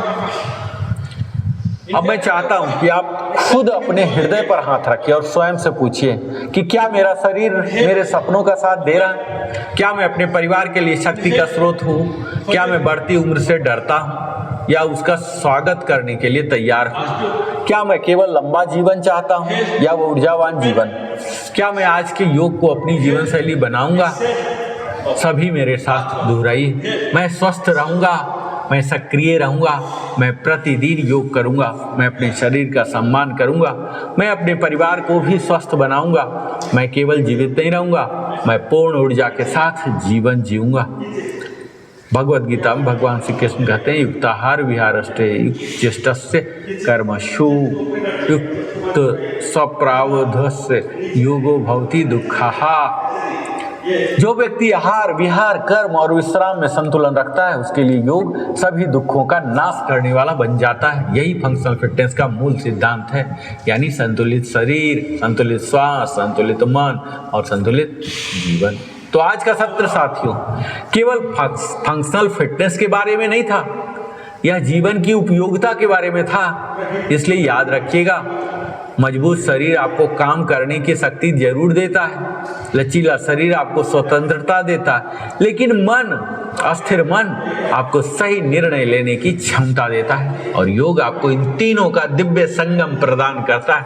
अब मैं चाहता हूं कि आप खुद अपने हृदय पर हाथ रखिए और स्वयं से पूछिए कि क्या मेरा शरीर मेरे सपनों का साथ दे रहा है? क्या मैं अपने परिवार के लिए शक्ति का स्रोत हूँ? क्या मैं बढ़ती उम्र से डरता हूँ या उसका स्वागत करने के लिए तैयार हूँ? क्या मैं केवल लंबा जीवन चाहता हूँ या वो ऊर्जावान जीवन? क्या मैं आज के योग को अपनी जीवन शैली बनाऊंगा? सभी मेरे साथ दोहराइए। मैं स्वस्थ रहूंगा, मैं सक्रिय रहूंगा, मैं प्रतिदिन योग करूंगा, मैं अपने शरीर का सम्मान करूंगा, मैं अपने परिवार को भी स्वस्थ बनाऊंगा, मैं केवल जीवित नहीं रहूंगा, मैं पूर्ण ऊर्जा के साथ जीवन जीऊंगा। भगवद गीता में भगवान श्री कृष्ण कहते हैं, युक्ताहार विहारस्ते युक्तचेष्टस्य कर्मसु युक्त स्वप्रावधस्य योगो भवति दुःखः। जो व्यक्ति आहार, विहार, कर्म और विश्राम में संतुलन रखता है उसके लिए योग सभी दुखों का नाश करने वाला बन जाता है। यही फंक्शनल फिटनेस का मूल सिद्धांत है, यानी संतुलित शरीर, संतुलित श्वास, संतुलित मन और संतुलित जीवन। तो आज का सत्र साथियों केवल फंक्शनल फिटनेस के बारे में नहीं था, यह जीवन की उपयोगिता के बारे में था। इसलिए याद रखिएगा, मजबूत शरीर आपको काम करने की शक्ति जरूर देता है, लचीला शरीर आपको स्वतंत्रता देता है, लेकिन मन, अस्थिर मन आपको सही निर्णय लेने की क्षमता देता है। और योग आपको इन तीनों का दिव्य संगम प्रदान करता है।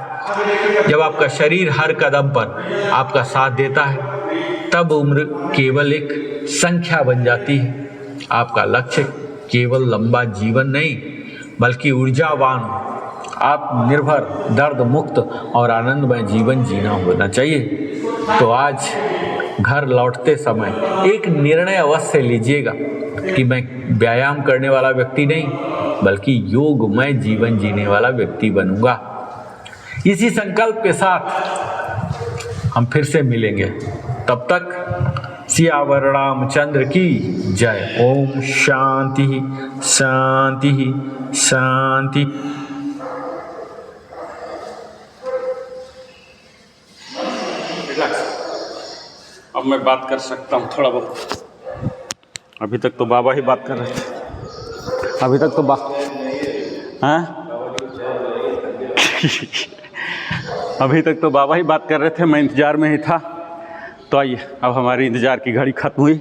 जब आपका शरीर हर कदम पर आपका साथ देता है तब उम्र केवल एक संख्या बन जाती है। आपका लक्ष्य केवल लंबा जीवन नहीं बल्कि ऊर्जावान, आत्मनिर्भर, दर्द मुक्त और आनंदमय जीवन जीना होना चाहिए। तो आज घर लौटते समय एक निर्णय अवश्य लीजिएगा कि मैं व्यायाम करने वाला व्यक्ति नहीं बल्कि योगमय जीवन जीने वाला व्यक्ति बनूंगा। इसी संकल्प के साथ हम फिर से मिलेंगे। तब तक सियावर रामचंद्र की जय। ओम शांति शांति शांति। रिलैक्स। अब मैं बात कर सकता हूँ थोड़ा बहुत। अभी तक तो बाबा ही बात कर रहे थे। अभी तक तो अभी तक तो बाबा ही बात कर रहे थे, मैं इंतज़ार में ही था। तो आइए, अब हमारी इंतज़ार की घड़ी ख़त्म हुई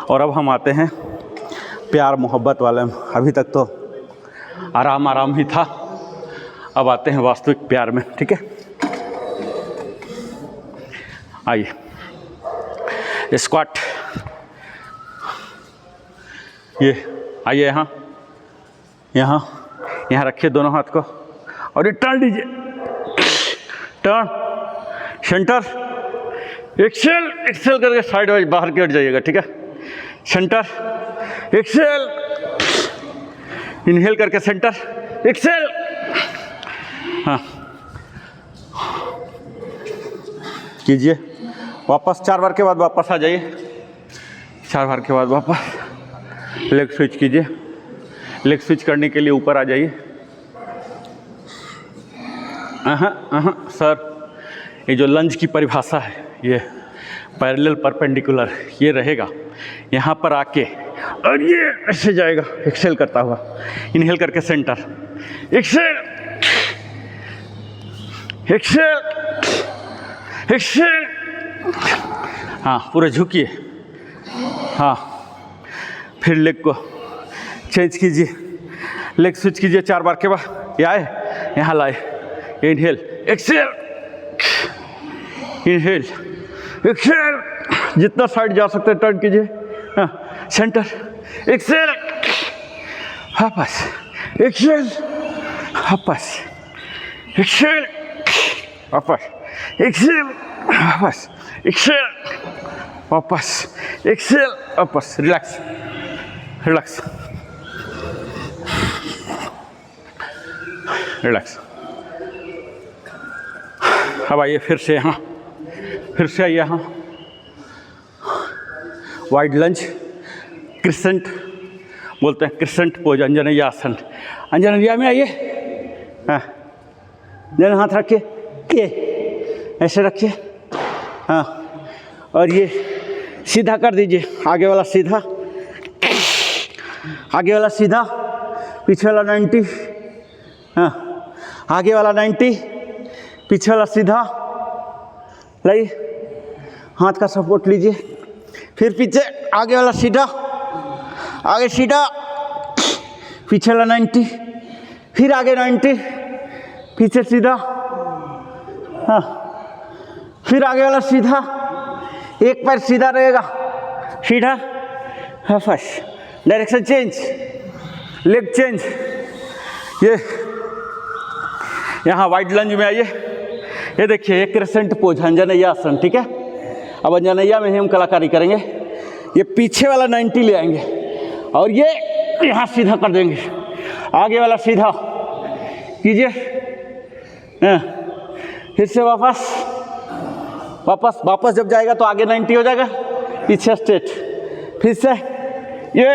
और अब हम आते हैं प्यार मोहब्बत वाले में। अभी तक तो आराम आराम ही था, अब आते हैं वास्तविक प्यार में। ठीक है, आइए स्क्वाट। ये आइए, यहाँ यहाँ यहाँ रखिए दोनों हाथ को और ये टर्न दीजिए। टर्न, सेंटर, एक्सेल एक्सेल करके साइड वाइज बाहर की हट जाइएगा। ठीक है, सेंटर, एक्सेल, इनहेल करके सेंटर, एक्सेल। हाँ, कीजिए वापस। 4 बार के बाद वापस आ जाइए। 4 बार के बाद वापस लेग स्विच कीजिए। लेग स्विच करने के लिए ऊपर आ जाइए। सर, ये जो लंज की परिभाषा है, ये पैरेलल परपेंडिकुलर ये रहेगा। यहाँ पर आके और ये ऐसे जाएगा एक्सेल करता हुआ। इनहेल करके सेंटर, एक्सेल एक्सेल एक्सेल। हाँ, पूरे झुकिए। हाँ, फिर लेग को चेंज कीजिए, लेग स्विच कीजिए 4 बार के बाद। ये आए, यहाँ लाए, इनहेल एक्सेल, इनहेल एक्सेल। जितना साइड जा सकते हैं टर्न कीजिए। हाँ, सेंटर, एक्सेल, वापस, एक्सेल, वापस, एक्सेल, वापस, एक्सेल, वापस, एक्सेल, वापस, एक्सेल, वापस। Relax relax relax. अब आइए फिर से यहाँ, फिर से आइए यहाँ। वाइड लंज, क्रिसेंट बोलते हैं, क्रिसेंट पोज, अंजनैया आसन। अंजनैया में आइए। हाँ, दोनों हाथ रखिए, ये ऐसे रखिए। हाँ, और ये सीधा कर दीजिए। आगे वाला सीधा, आगे वाला सीधा, पीछे वाला 90। हाँ, आगे वाला 90, पीछे वाला सीधा। लाइए, हाथ का सपोर्ट लीजिए। फिर पीछे, आगे वाला सीधा, आगे सीधा, पीछे वाला 90, फिर आगे 90, पीछे सीधा। हाँ, फिर आगे वाला सीधा, एक पैर सीधा रहेगा, सीधा। हाँ, first direction change, leg change. ये यहाँ वाइड लंज में आइए। ये देखिए, एक क्रिसेंट पोज, अंजनैया आसन। ठीक है, अब अंजनैया में ही हम कलाकारी करेंगे। ये पीछे वाला 90 ले आएंगे और ये यहाँ सीधा कर देंगे। आगे वाला सीधा कीजिए। फिर से वापस वापस वापस। जब जाएगा तो आगे 90 हो जाएगा, पीछे स्ट्रेट। फिर से ये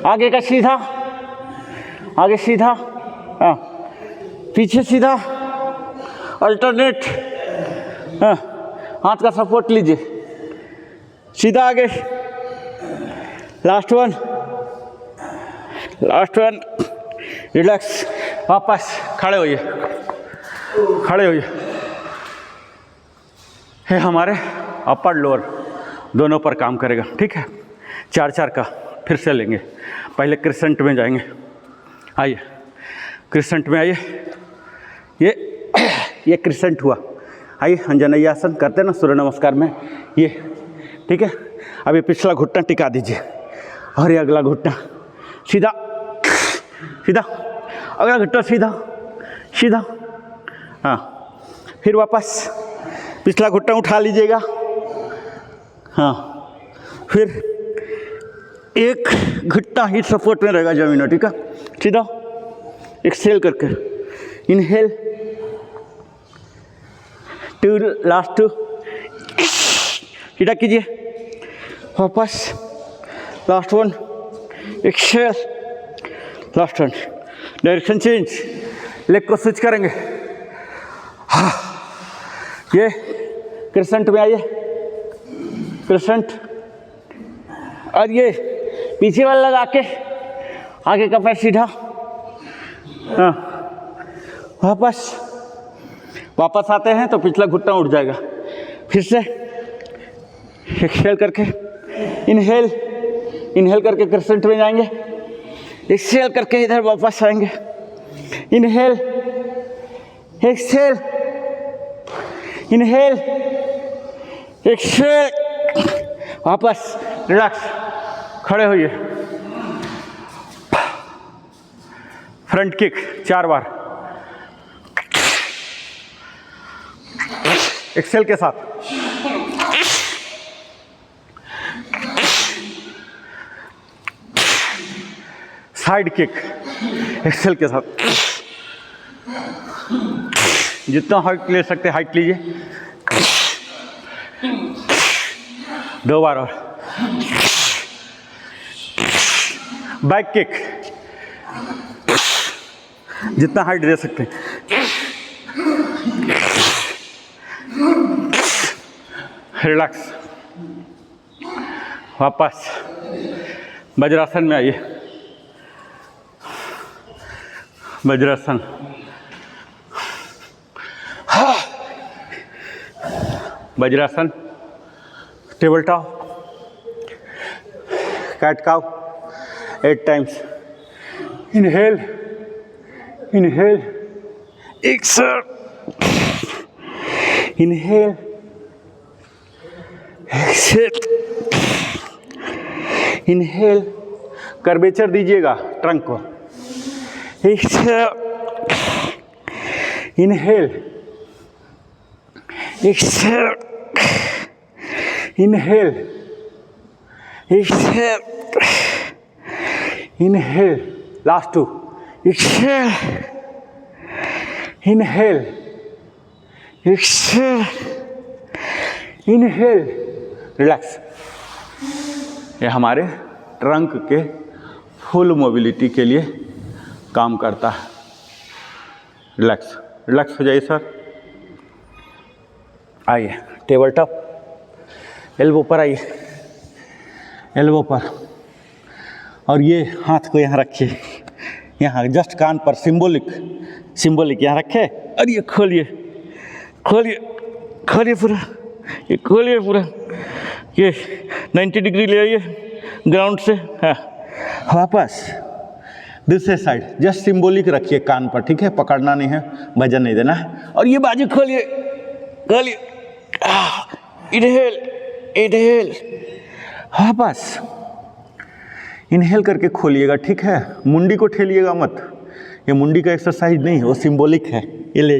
आगे का सीधा, आगे सीधा, हाँ, पीछे सीधा, अल्टरनेट। हाँ, हाथ का सपोर्ट लीजिए, सीधा आगे। Last one, last one. Relax, वापस खड़े होइए, खड़े होइए। ये हमारे अपर लोअर दोनों पर काम करेगा। ठीक है, 4-4 का फिर से लेंगे। पहले क्रिसेंट में जाएंगे। आइए, क्रिसेंट में आइए। ये क्रिसेंट हुआ। आइए, अंजनैया आसन करते हैं ना सूर्य नमस्कार में, ये। ठीक है, अब ये पिछला घुटना टिका दीजिए और ये अगला घुटना सीधा सीधा, अगला घुटना सीधा सीधा। हाँ, फिर वापस पिछला घुटना उठा लीजिएगा। हाँ, फिर एक घुटना ही सपोर्ट में रहेगा जमीन में। ठीक है, सीधा एक्सेल करके, इनहेल, 2 लास्ट 2, सीधा कीजिए, वापस, last one, exhale, last one, direction change, leg को स्विच करेंगे। हाँ, ये क्रिसेंट में आइए, क्रिसेंट, और ये पीछे वाला लगा के आगे का पैर सीधा, हाँ, वापस आते हैं तो पिछला घुटना उठ जाएगा। फिर से एक्सेल करके इनहेल, इनहेल करके क्रिसेंट में जाएंगे, एक्सेल करके इधर वापस आएंगे, इनहेल, एक्सेल, इनहेल, एक्सेल, वापस, रिलैक्स, खड़े होइए, फ्रंट किक 4 बार, एक्सेल के साथ, साइड किक एक्सेल के साथ, जितना हाइट ले सकते हाइट लीजिए, 2 बार और, बैक किक जितना हाइट दे सकते हैं, रिलैक्स, वापस वज्रासन में आइए, vajrasana, vajrasana, table top, cat cow 8 times, inhale, inhale, exhale, inhale, exhale, inhale, curvature दीजिएगा ट्रंक को, exhale, inhale, exhale, inhale, exhale, inhale, last 2, exhale, inhale, exhale, inhale, relax. ये हमारे ट्रंक के फुल मोबिलिटी के लिए काम करता है। रिलैक्स, रिलैक्स हो जाइए सर। आइए टेबल टॉप, एल्बो पर आइए, एल्बो पर, और ये हाथ को यहाँ रखिए, यहाँ जस्ट कान पर, सिंबॉलिक, सिंबॉलिक यहाँ रखे, और ये खोलिए, खोलिए, खोलिए पूरा, ये खोलिए पूरा, ये 90 डिग्री ले आइए ग्राउंड से, हाँ, वापस दूसरे साइड, जस्ट सिंबॉलिक रखिए कान पर, ठीक है, पकड़ना नहीं है, वजन नहीं देना है, और ये बाजू खोलिए, खोलिए, इनहेल, इनहेल, वापस इनहेल करके खोलिएगा, ठीक है, मुंडी को ठेलिएगा मत, ये मुंडी का एक्सरसाइज नहीं है, वो सिंबॉलिक है। ये ले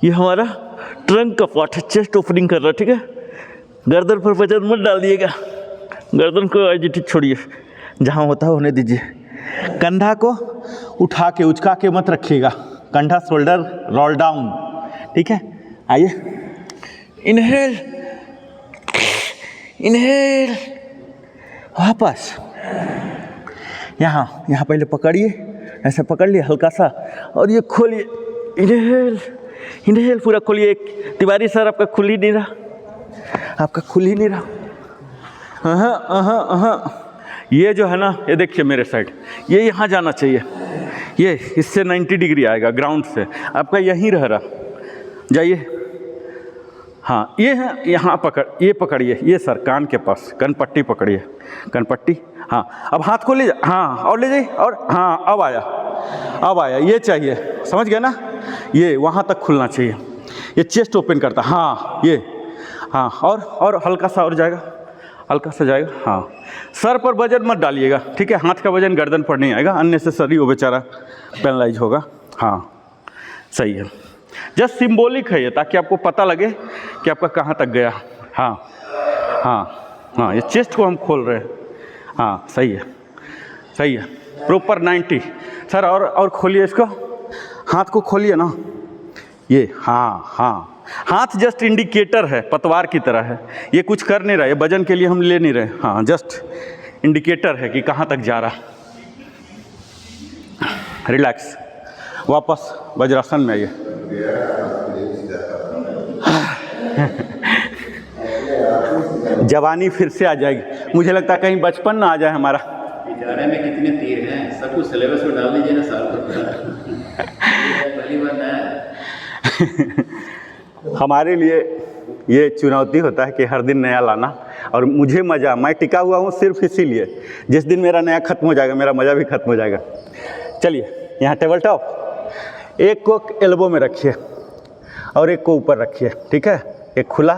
ये हमारा ट्रंक का पार्ट है, चेस्ट ओपनिंग कर रहा है, ठीक है, गर्दन पर वजन मत डाल दिएगा, गर्दन को एजिटिक छोड़िए, जहाँ होता है होने दीजिए, कंधा को उठा के उचका के मत रखिएगा, कंधा शोल्डर रोल डाउन, ठीक है। आइए, इनहेल, इनहेल, वापस यहाँ पहले पकड़िए, ऐसे पकड़ लिए हल्का सा, और ये खोलिए, इनहेल, इनहेल पूरा खोलिए। तिवारी सर आपका खुल ही नहीं रहा, आपका खुल ही नहीं रहा, ये जो है ना, ये देखिए मेरे साइड, ये यहाँ जाना चाहिए, ये इससे 90 डिग्री आएगा ग्राउंड से, आपका यहीं रह रहा, जाइए, हाँ, ये है, यहाँ पकड़, ये पकड़िए, ये सर कान के पास, कनपट्टी पकड़िए, कनपट्टी, हाँ, अब हाथ को ले जा, हाँ, और ले जाइए, और हाँ, अब आया, ये चाहिए, समझ गया ना, ये वहाँ तक खुलना चाहिए, ये चेस्ट ओपन करता, हाँ, ये, हाँ, और हल्का सा और जाएगा, हल्का सा जाएगा, हाँ, सर पर वजन मत डालिएगा, ठीक है, हाथ का वजन गर्दन पर नहीं आएगा, अननेसेसरी वो बेचारा पैरालाइज होगा, हाँ, सही है, जस्ट सिंबॉलिक है ये, ताकि आपको पता लगे कि आपका कहाँ तक गया, हाँ, हाँ, हाँ, ये चेस्ट को हम खोल रहे हैं, हाँ, सही है, सही है, प्रॉपर 90 सर, और खोलिए इसको, हाथ को खोलिए ना, ये, हाँ, हाँ, हाथ जस्ट इंडिकेटर है, पतवार की तरह है, ये कुछ कर नहीं रहा, ये वजन के लिए हम ले नहीं रहे, हाँ जस्ट इंडिकेटर है कि कहाँ तक जा रहा। रिलैक्स, वापस वज्रासन में आइए। जवानी फिर से आ जाएगी, मुझे लगता है कहीं बचपन ना आ जाए हमारा। इजारे में कितने तीर हैं, सब कुछ सिलेबस में डाल दीजिए ना साल भर। पहली बार नया है। हमारे लिए ये चुनौती होता है कि हर दिन नया लाना, और मुझे मज़ा, मैं टिका हुआ हूँ सिर्फ इसीलिए, जिस दिन मेरा नया ख़त्म हो जाएगा मेरा मज़ा भी ख़त्म हो जाएगा। चलिए, यहाँ टेबल टॉप, एक को एल्बो में रखिए और एक को ऊपर रखिए, ठीक है, एक खुला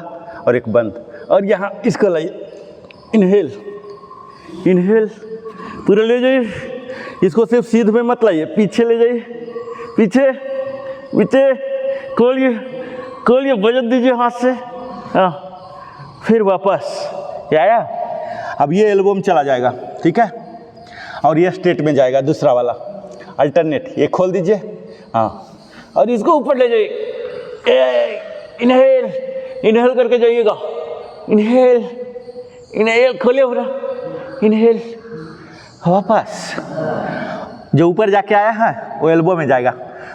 और एक बंद, और यहाँ इसको लाइए, इनहेल इनहेल पूरा ले जाइए, इसको सिर्फ सीध में मत लाइए, पीछे ले जाइए, पीछे पीछे, खोलिए खोलिए, वजन दीजिए हाथ से, हाँ, फिर वापस, ये आया। अब ये एल्बो में चला जाएगा, ठीक है, और ये स्ट्रेट में जाएगा, दूसरा वाला अल्टरनेट, ये खोल दीजिए, हाँ, और इसको ऊपर ले जाइए, इनहेल इनहेल करके जाइएगा, इनहेल इनहेल, खोलिए पूरा, इनहेल, वापस, जो ऊपर जाके आया है वो एल्बो में जाएगा,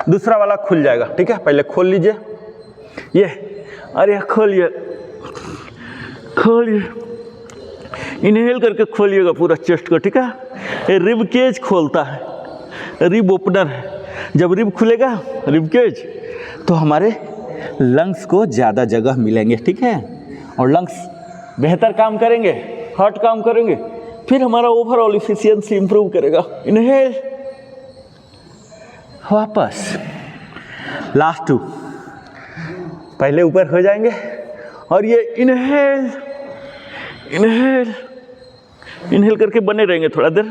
दूसरा वाला खुल जाएगा, ठीक है, पहले खोल लीजिए ये, अरे खोलिए खोलिए, इनहेल करके खोलिएगा पूरा चेस्ट को, ठीक है, ये रिब केज खोलता है, रिब ओपनर है, जब रिब खुलेगा रिब केज तो हमारे लंग्स को ज़्यादा जगह मिलेंगे, ठीक है, और लंग्स बेहतर काम करेंगे, हार्ट काम करेंगे, फिर हमारा ओवरऑल इफिशियंसी इंप्रूव करेगा। इनहेल, वापस, लास्ट टू, पहले ऊपर हो जाएंगे और ये इनहेल इनहेल इनहेल करके बने रहेंगे थोड़ा देर,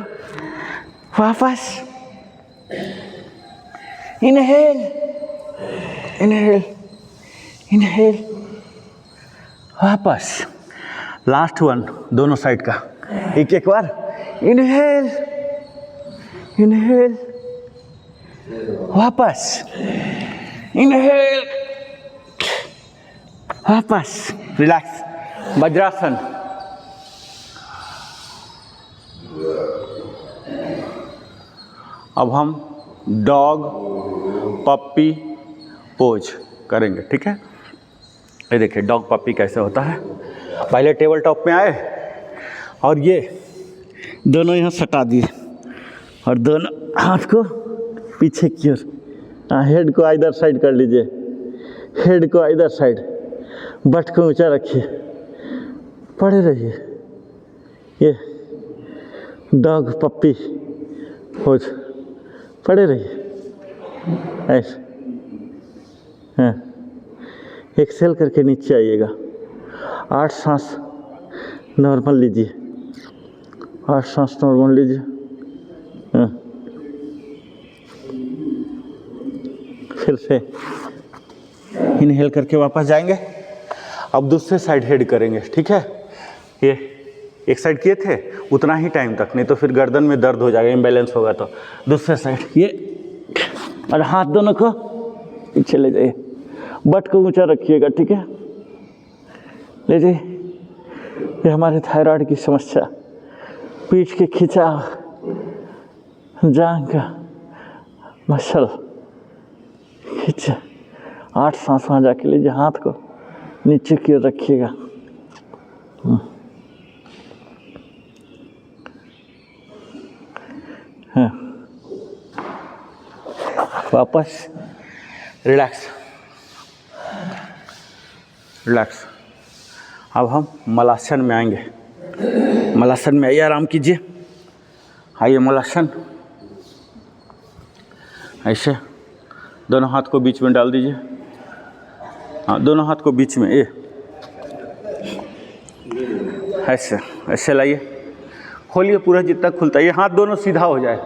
वापस, इनहेल इनहेल इनहेल, वापस, लास्ट वन, दोनों साइड का एक एक बार, इनहेल इनहेल, वापस, इनहेल, वापस, रिलैक्स, वज्रासन। अब हम डॉग पप्पी पोज करेंगे, ठीक है, ये देखिए डॉग पप्पी कैसे होता है। पहले टेबल टॉप में आए और ये दोनों यहाँ सटा दिए और दोनों हाथ को पीछे की ओर, हेड को इधर साइड कर लीजिए, हेड को इधर साइड, बट को ऊंचा रखिए, पड़े रहिए, ये डॉग पप्पी पोज, पड़े रहिए ऐसे, हाँ, एक्सेल करके नीचे आइएगा, 8 सांस नॉर्मल लीजिए, 8 सांस नॉर्मल लीजिए, हाँ, फिर से इनहेल करके वापस जाएंगे। अब दूसरे साइड हेड करेंगे, ठीक है, ये एक साइड किए थे उतना ही टाइम तक, नहीं तो फिर गर्दन में दर्द हो जाएगा, इम्बैलेंस होगा, तो दूसरे साइड ये, और हाथ दोनों को पीछे ले जाइए, बट को ऊंचा रखिएगा, ठीक है, ले जाइए। ये हमारे थायराइड की समस्या, पीठ के खिंचाव, जांघ का मसल खींचे, 8 सांस वहाँ जाके लीजिए, हाथ को नीचे की ओर रखिएगा, हाँ, वापस, रिलैक्स रिलैक्स। अब हम मलासन में आएंगे, मलासन में आइए, आराम कीजिए, आइए मलासन, ऐसे दोनों हाथ को बीच में डाल दीजिए, हाँ, दोनों हाथ को बीच में, ये ऐसे ऐसे लाइए, खोलिए पूरा जितना खुलता है, ये हाथ दोनों सीधा हो जाए,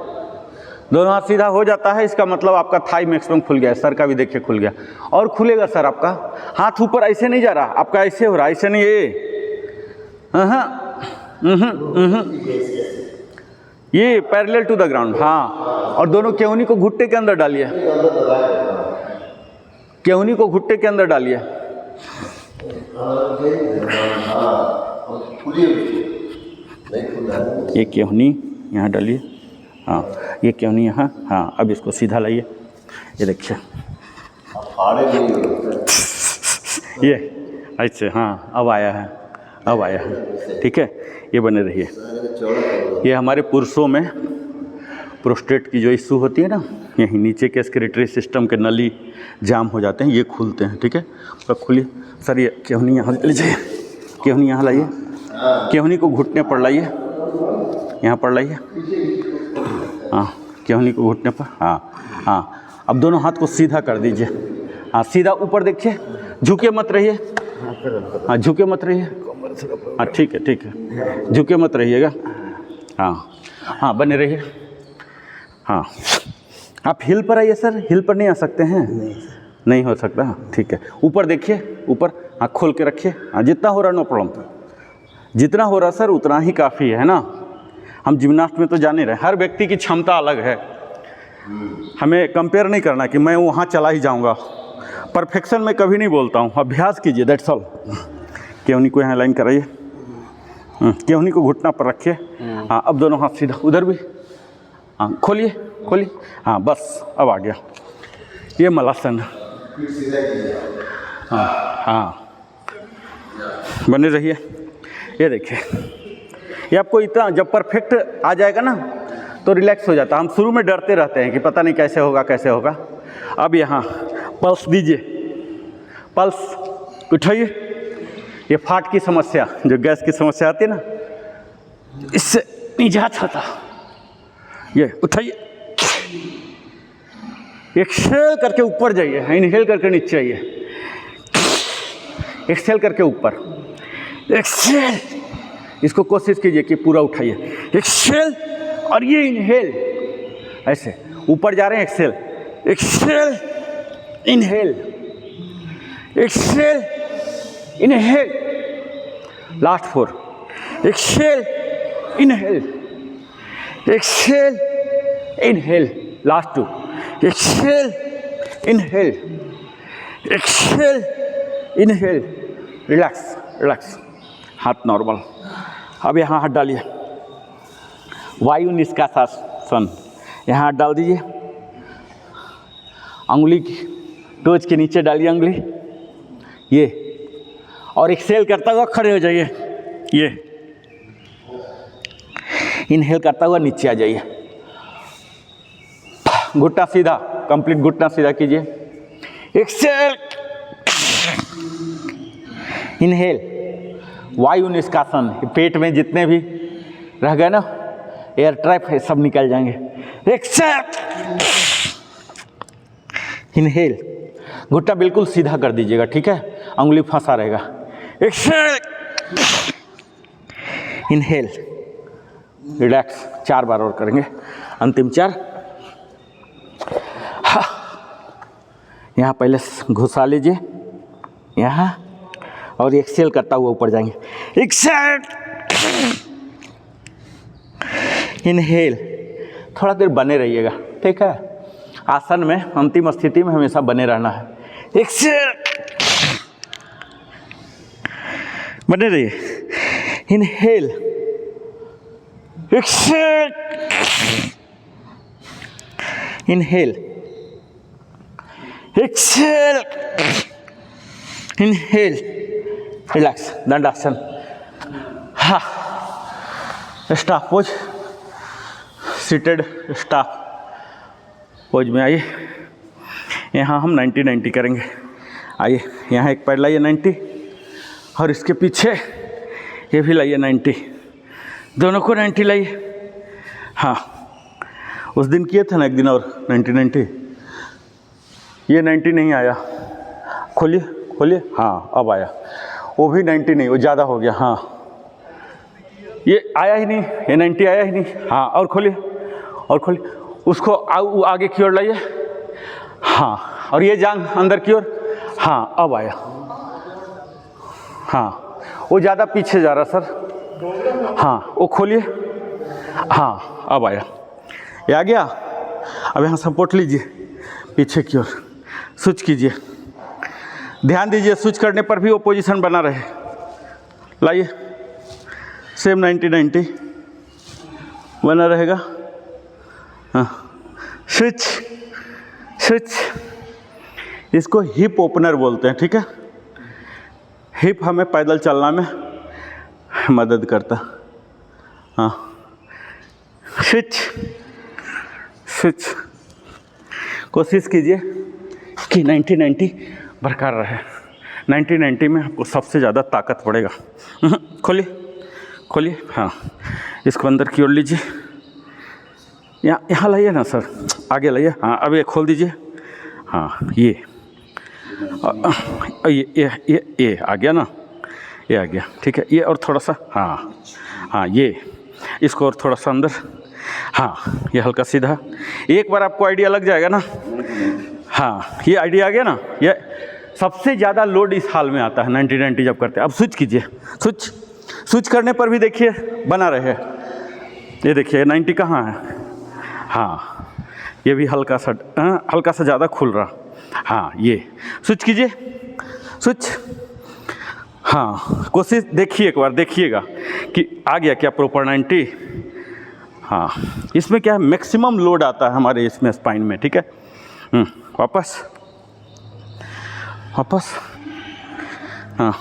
दोनों हाथ सीधा हो जाता है, इसका मतलब आपका थाई मैक्सिमम खुल गया है, सर का भी देखिए खुल गया, और खुलेगा सर आपका, हाथ ऊपर ऐसे नहीं जा रहा, आपका ऐसे हो रहा, ऐसे नहीं, ये पैरेलल टू द ग्राउंड, हाँ, और दोनों केहूनी को घुट्टे के अंदर डालिए, केहूनी को घुट्टे के अंदर डालिए, ये केहनी यहाँ डालिए, हाँ ये केहनी यहाँ, हाँ अब इसको सीधा लाइए, ये देखिए ये ऐसे, हाँ अब आया है, अब आया है, ठीक है। ये बने रहिए। ये हमारे पुरुषों में प्रोस्टेट की जो इशू होती है ना, यहीं नीचे के एक्सक्रीटरी सिस्टम के नली जाम हो जाते हैं, ये खुलते हैं, ठीक है। तो खुलिए सर, ये केहनी यहाँ लीजिए, केहनी यहाँ लाइए, केहनी को घुटने पर लाइए, यहाँ पर लाइए, हाँ केहनी को घुटने पर, हाँ हाँ। अब दोनों हाथ को सीधा कर दीजिए, हाँ सीधा ऊपर देखिए, झुके मत रहिए, हाँ झुके मत रहिए, हाँ ठीक है ठीक है, झुके मत रहिएगा, हाँ हाँ बने रहिए, हाँ। आप हिल पर आइए सर, हिल पर नहीं आ सकते हैं, नहीं हो सकता, ठीक है। ऊपर देखिए, ऊपर, हाँ खोल के रखिए, हाँ जितना हो रहा नो प्रॉब्लम, जितना हो रहा सर उतना ही काफ़ी है ना। हम जिम्नास्ट में तो जाने रहे, हर व्यक्ति की क्षमता अलग है, हमें कंपेयर नहीं करना कि मैं वहाँ चला ही जाऊँगा, परफेक्शन में कभी नहीं बोलता हूँ, अभ्यास कीजिए, दैट्स ऑल। केहनी को यहाँ लाइन कराइए, केहनी को घुटना पर रखिए, हाँ अब दोनों हाथ सीधा, उधर भी, हाँ खोलिए खोलिए, हाँ बस अब आ गया, ये मलासन, हाँ हाँ बने रहिए। ये देखिए, ये आपको इतना जब परफेक्ट आ जाएगा ना तो रिलैक्स हो जाता है। हम शुरू में डरते रहते हैं कि पता नहीं कैसे होगा कैसे होगा। अब यहाँ पल्स दीजिए, पल्स उठाइए। ये फाट की समस्या, जो गैस की समस्या आती है ना, इससे निजात होता। ये उठाइए, एक्सेल करके ऊपर जाइए, इनहेल करके नीचे आइए, एक्सेल करके ऊपर, एक्सेल, इसको कोशिश कीजिए कि पूरा उठाइए, एक्सेल और ये इनहेल, ऐसे ऊपर जा रहे हैं, exhale exhale inhale, exhale inhale, last 4, exhale inhale, exhale inhale, last 2, exhale inhale, exhale inhale, relax relax, हाथ नॉर्मल। अब यहाँ हाथ डालिए, वायु निष्कासन, यहाँ हाथ डाल दीजिए, अंगुली की टोच के नीचे डालिए अंगुली, ये, और एक्सेल करता हुआ खड़े हो जाइए, ये इनहेल करता हुआ नीचे आ जाइए, घुटना सीधा, कंप्लीट घुटना सीधा कीजिए, एक्सेल इनहेल, वायु निष्कासन, पेट में जितने भी रह गए ना एयर ट्रैप है सब निकल जाएंगे, एक्सेल इनहेल, घुटना बिल्कुल सीधा कर दीजिएगा, ठीक है, अंगुली फंसा रहेगा, एक्सेल इनहेल, रिलैक्स, 4 बार और करेंगे, अंतिम 4। हाँ, यहाँ पहले घुसा लीजिए यहाँ, और एक्सेल करता हुआ ऊपर जाएंगे, एक्सेल इनहेल, थोड़ा देर बने रहिएगा, ठीक है। आसन में अंतिम स्थिति में हमेशा बने रहना है, एक्सेल, बने रहिए, inhale, exhale inhale, exhale inhale, relax, Dandasana. हाँ, staff pose, seated staff pose में आइए। यहाँ हम 90-90 करेंगे, आइए यहाँ एक पैर लाइए 90, और इसके पीछे ये भी लाइए 90, दोनों को 90 लाइए। हाँ, उस दिन किए थे ना एक दिन और 90-90, ये 90 नहीं आया, खोलिए खोलिए, हाँ अब आया, वो भी 90 नहीं, वो ज़्यादा हो गया, हाँ ये आया ही नहीं, ये 90 आया ही नहीं, हाँ और खोलिए और खोलिए, उसको आगे की ओर लाइए, हाँ और ये जांघ अंदर की ओर, हाँ अब आया, हाँ वो ज़्यादा पीछे जा रहा सर, हाँ वो खोलिए, हाँ अब आया, ये आ गया। अब यहाँ सपोर्ट लीजिए, पीछे की ओर स्विच कीजिए, ध्यान दीजिए स्विच करने पर भी वो पोजीशन बना रहे। लाइए, सेम 90-90 बना रहेगा। हाँ, स्विच स्विच, इसको हिप ओपनर बोलते हैं, ठीक है। हिप हमें पैदल चलना में मदद करता। हाँ, स्विच स्विच, कोशिश कीजिए कि 90-90 बरकरार रहे। 90-90 में आपको सबसे ज़्यादा ताकत पड़ेगा। खोलिए खोलिए, हाँ, इसको अंदर की ओर लीजिए। यहाँ लाइए ना सर, आगे लाइए। हाँ, अब ये खोल दीजिए। हाँ, ये आ गया ना, ये आ गया, ठीक है। ये और थोड़ा सा, हाँ हाँ, ये इसको और थोड़ा सा अंदर। हाँ, ये हल्का सीधा। एक बार आपको आइडिया लग जाएगा ना। हाँ, ये आइडिया आ गया ना। ये सबसे ज़्यादा लोड इस हाल में आता है 90-90 जब करते हैं। अब स्विच कीजिए। स्विच करने पर भी देखिए बना रहे। ये देखिए 90 कहाँ है। हाँ, ये भी हल्का सा ज़्यादा खुल रहा। हाँ, ये स्विच कीजिए, स्विच। हाँ, कोशिश देखिए, एक बार देखिएगा कि आ गया क्या प्रॉपर 90। हाँ, इसमें क्या है, मैक्सिमम लोड आता है हमारे इसमें स्पाइन में, ठीक है। वापस वापस। हाँ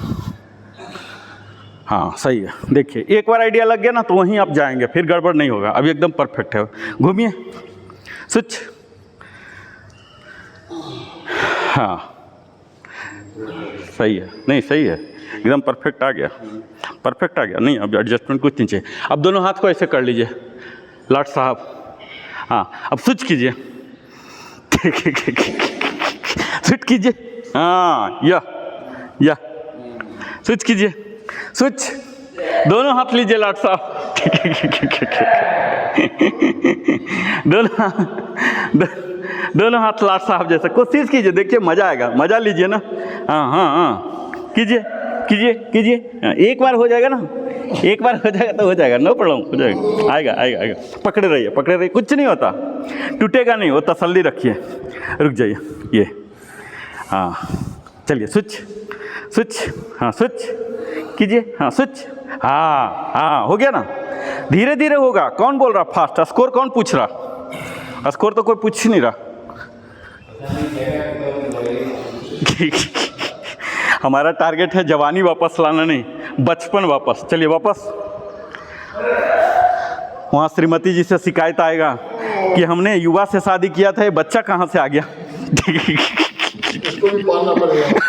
हाँ, सही है। देखिए एक बार आइडिया लग गया ना तो वहीं आप जाएंगे, फिर गड़बड़ नहीं होगा। अभी एकदम परफेक्ट है। घूमिए, स्विच। हाँ, सही है, नहीं सही है, एकदम परफेक्ट आ गया, परफेक्ट आ गया। नहीं, अब एडजस्टमेंट कुछ नहीं चाहिए। अब दोनों हाथ को ऐसे कर लीजिए लाट साहब। हाँ, अब स्विच कीजिए। स्विच कीजिए। हाँ, या स्विच कीजिए, स्विच। दोनों हाथ लीजिए लाट साहब। दोनों हाथ लाट साहब जैसा कोशिश कीजिए, देखिए मजा आएगा। मजा लीजिए ना। हाँ हाँ हाँ, कीजिए कीजिए कीजिए। एक बार हो जाएगा ना, एक बार हो जाएगा तो हो जाएगा, नो प्रॉब्लम, हो जाएगा, आएगा आएगा आएगा। पकड़े रहिए, कुछ नहीं होता, टूटेगा नहीं, वो तसल्ली रखिए। रुक जाइए, ये हाँ, चलिए स्विच स्विच। हाँ, स्विच कीजिए। हाँ, स्विच। हाँ हाँ, हो गया ना। धीरे धीरे होगा। कौन बोल रहा फास्ट? स्कोर कौन पूछ रहा? स्कोर तो कोई पूछ ही नहीं रहा। हमारा टारगेट है जवानी वापस लाना, नहीं बचपन वापस। चलिए वापस। वहाँ श्रीमती जी से शिकायत आएगा कि हमने युवा से शादी किया था, ये बच्चा कहाँ से आ गया। इसको भी पालना पड़ेगा।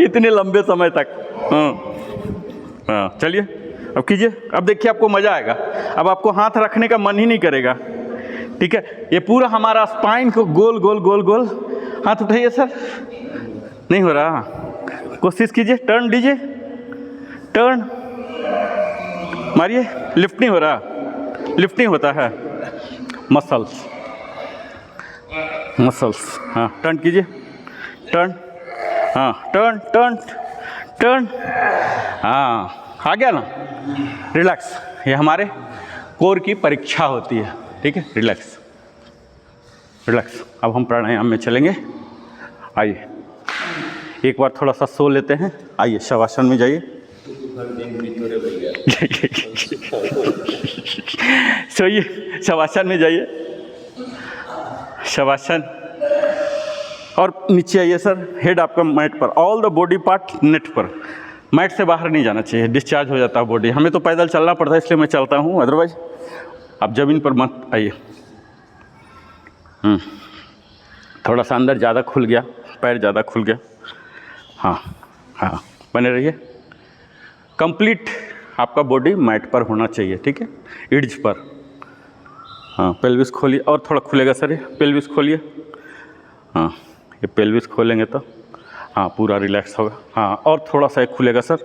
इतने लंबे समय तक। हाँ, चलिए अब कीजिए। अब देखिए आपको मज़ा आएगा। अब आपको हाथ रखने का मन ही नहीं करेगा, ठीक है। ये पूरा हमारा स्पाइन को गोल गोल गोल गोल। हाथ उठाइए सर, नहीं हो रहा। कोशिश कीजिए, टर्न दीजिए, टर्न मारिए। लिफ्ट नहीं हो रहा, लिफ्ट नहीं होता है। Muscles muscles. हाँ, टर्न कीजिए, टर्न। हाँ, टर्न टर्न टर्न। हाँ, आ गया ना। रिलैक्स। ये हमारे कोर की परीक्षा होती है, ठीक है। Relax relax. अब हम प्राणायाम में चलेंगे। आइए, एक बार थोड़ा सा सो लेते हैं। आइए, शवासन में जाइए। सोइए, शवासन में जाइए। शवासन। और नीचे आइए सर। हेड आपका मैट पर, all the body part net पर। मैट से बाहर नहीं जाना चाहिए, डिस्चार्ज हो जाता है बॉडी। हमें तो पैदल चलना पड़ता है, इसलिए मैं चलता हूँ, अदरवाइज आप ज़मीन पर मत आइए। थोड़ा सा अंदर ज़्यादा खुल गया, पैर ज़्यादा खुल गया। हाँ हाँ, बने रहिए। कंप्लीट आपका बॉडी मैट पर होना चाहिए, ठीक है, इड्ज पर। हाँ, पेल्विस खोलिए और थोड़ा खुलेगा सर। ये पेल्विस खोलिए। हाँ, ये पेल्विस खोलेंगे तो हाँ पूरा रिलैक्स होगा। हाँ, और थोड़ा सा एक खुलेगा सर,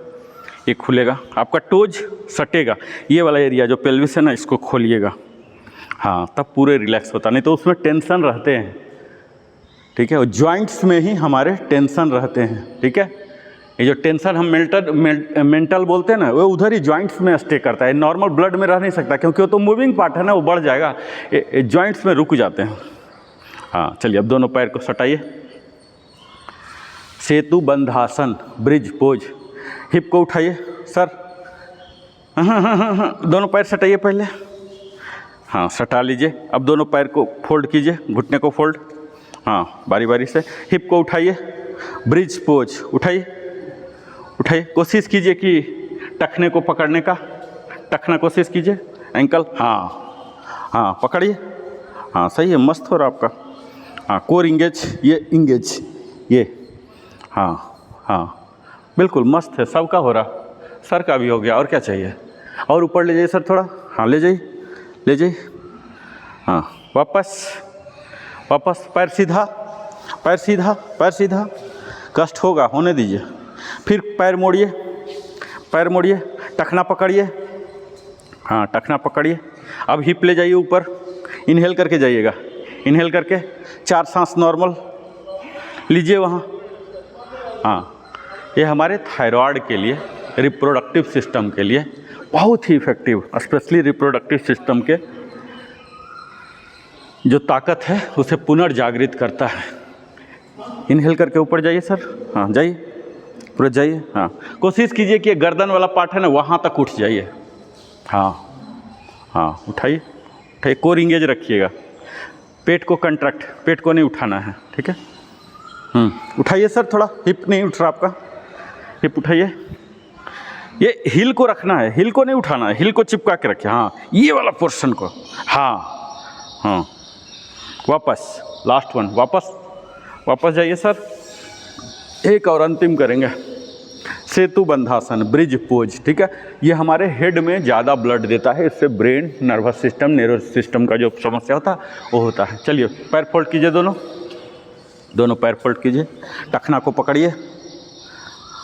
ये खुलेगा। आपका टोज सटेगा, ये वाला एरिया जो पेल्विस है ना, इसको खोलिएगा। हाँ, तब पूरे रिलैक्स होता, नहीं तो उसमें टेंशन रहते हैं, ठीक है। और जॉइंट्स में ही हमारे टेंशन रहते हैं, ठीक है। ये जो टेंशन हम मेंटल बोलते हैं ना, वो उधर ही जॉइंट्स में स्टे करता है। नॉर्मल ब्लड में रह नहीं सकता, क्योंकि वो तो मूविंग पार्ट है ना, वो बढ़ जाएगा। जॉइंट्स में रुक जाते हैं। हाँ, चलिए अब दोनों पैर को सटाइए। सेतु बंधासन, ब्रिज पोज। हिप को उठाइए सर, दोनों पैर सटाइए पहले, हाँ सटा लीजिए। अब दोनों पैर को फोल्ड कीजिए, घुटने को फोल्ड, हाँ बारी बारी से। हिप को उठाइए, ब्रिज पोज, उठाइए उठाइए। कोशिश कीजिए कि टखने को पकड़ने का, टखना कोशिश कीजिए, एंकल, हाँ पकड़िए, हाँ सही है, मस्त हो रहा आपका। हाँ कोर इंगेज, ये इंगेज, ये हाँ बिल्कुल मस्त है, सबका हो रहा, सर का भी हो गया, और क्या चाहिए। और ऊपर ले जाइए सर थोड़ा, हाँ ले जाइए, हाँ वापस, पैर सीधा, कष्ट होगा, होने दीजिए। फिर पैर मोड़िए, टखना पकड़िए, हाँ टखना पकड़िए। अब हिप ले जाइए ऊपर, इनहेल करके जाइएगा, इनहेल करके 4 सांस नॉर्मल लीजिए वहाँ। हाँ ये हमारे थायराइड के लिए, रिप्रोडक्टिव सिस्टम के लिए बहुत ही इफ़ेक्टिव, स्पेशली रिप्रोडक्टिव सिस्टम के जो ताकत है उसे पुनर्जागृत करता है। इनहेल करके ऊपर जाइए सर, हाँ जाइए, पूरा जाइए, हाँ कोशिश कीजिए कि गर्दन वाला पार्ट है ना वहाँ तक उठ जाइए, हाँ उठाइए, कोर इंगेज रखिएगा, पेट को कंट्रैक्ट, पेट को नहीं उठाना है, ठीक है। उठाइए सर थोड़ा, हिप नहीं उठ रहा आपका, हिप उठाइए। ये हिल को रखना है, हिल को नहीं उठाना है, हिल को चिपका के रखिए, हाँ ये वाला पोर्शन को, हाँ वापस, लास्ट वन, वापस जाइए सर। एक और अंतिम करेंगे, सेतु बंधासन, ब्रिज पोज, ठीक है। ये हमारे हेड में ज़्यादा ब्लड देता है, इससे brain, nervous system, nervous system का जो समस्या होता है वो होता है। चलिए पैर फोल्ड कीजिए, दोनों पैर फोल्ड कीजिए, टखना को पकड़िए,